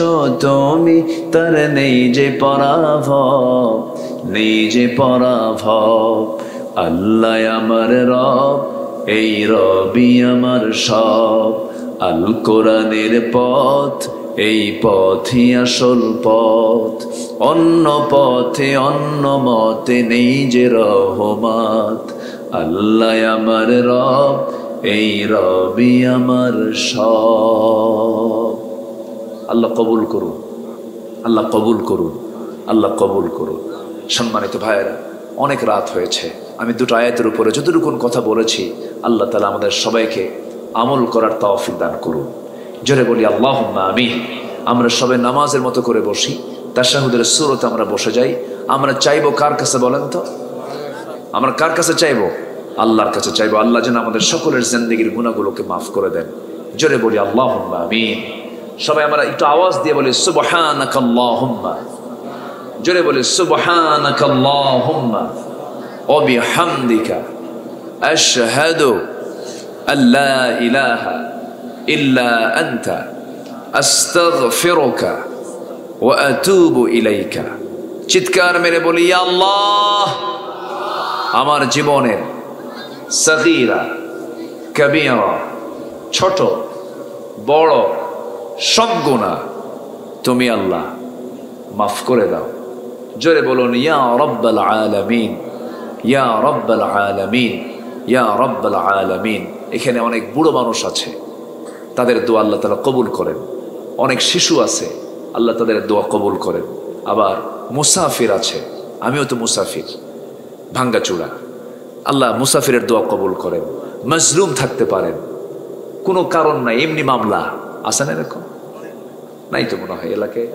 তুমি তার নেই যে পরাভব, নেই যে পরাভব। আল্লাহ আমার রব, এই রবি আমার সব। আল কোরআনের পথ, এই পথই আসল পথ। অন্য পথে অন্য মতে নেই যে রহমত। আল্লাহ আমার রব, এই রবি আমার সব। আল্লাহ কবুল করুন, আল্লাহ কবুল করুন, আল্লাহ কবুল করুন। সম্মানিত ভাইয়েরা, অনেক রাত হয়েছে। আমি দুটো আয়াতের উপরে যতটুকু কথা বলেছি আল্লাহ তাআলা আমাদের সবাইকে আমল করার তৌফিক দান করুন। জোরে বলি আল্লাহুম্মা আমিন। আমরা সবাই নামাজের মতো করে বসি, তাশাহুদের সূরতে আমরা বসে যাই। আমরা চাইবো কার কাছে বলেন তো? আমরা কার কাছে চাইবো? আল্লাহর কাছে চাইবো। আল্লাহ যেন আমাদের সকলের জিন্দেগির গুনাহগুলোকে মাফ করে দেন। জোরে বলি আল্লাহুম্মা আমিন। সবাই আমরা একটু আওয়াজ দিয়ে বলি সুবহানাকাল্লাহুম্মা। জোরে বলি সুবহানাকাল্লাহুম্মা ওয়া বিহামদিকা আশহাদু আল্লা ইলাহা ইল্লা আনতা আস্তাগফিরুকা ওয়া আতুবু ইলাইকা। চিৎকার মেরে বলি ইয়া আল্লাহ, আমার জীবনের সগীরা কবিরা, ছোট বড় সব গুনাহ তুমি আল্লাহ মাফ করে দাও। জোরে বলুন ইয়া রাব্বাল আলামিন, ইয়া রাব্বাল আলামিন, ইয়া রাব্বাল আলামিন। এখানে অনেক বুড়ো মানুষ আছে, তাদের দোয়া আল্লাহ তাআলা কবুল করেন। অনেক শিশু আছে, আল্লাহ তাদের দোয়া কবুল করেন। আবার মুসাফির আছে, আমিও তো মুসাফির, ভাঙ্গাচূড়া, আল্লাহ মুসাফিরের দোয়া কবুল করেন। মজলুম থাকতে পারেন, কোনো কারণ নাই, এমনি মামলা আছে না, এরকম নাই তো মনে হয় এলাকায়।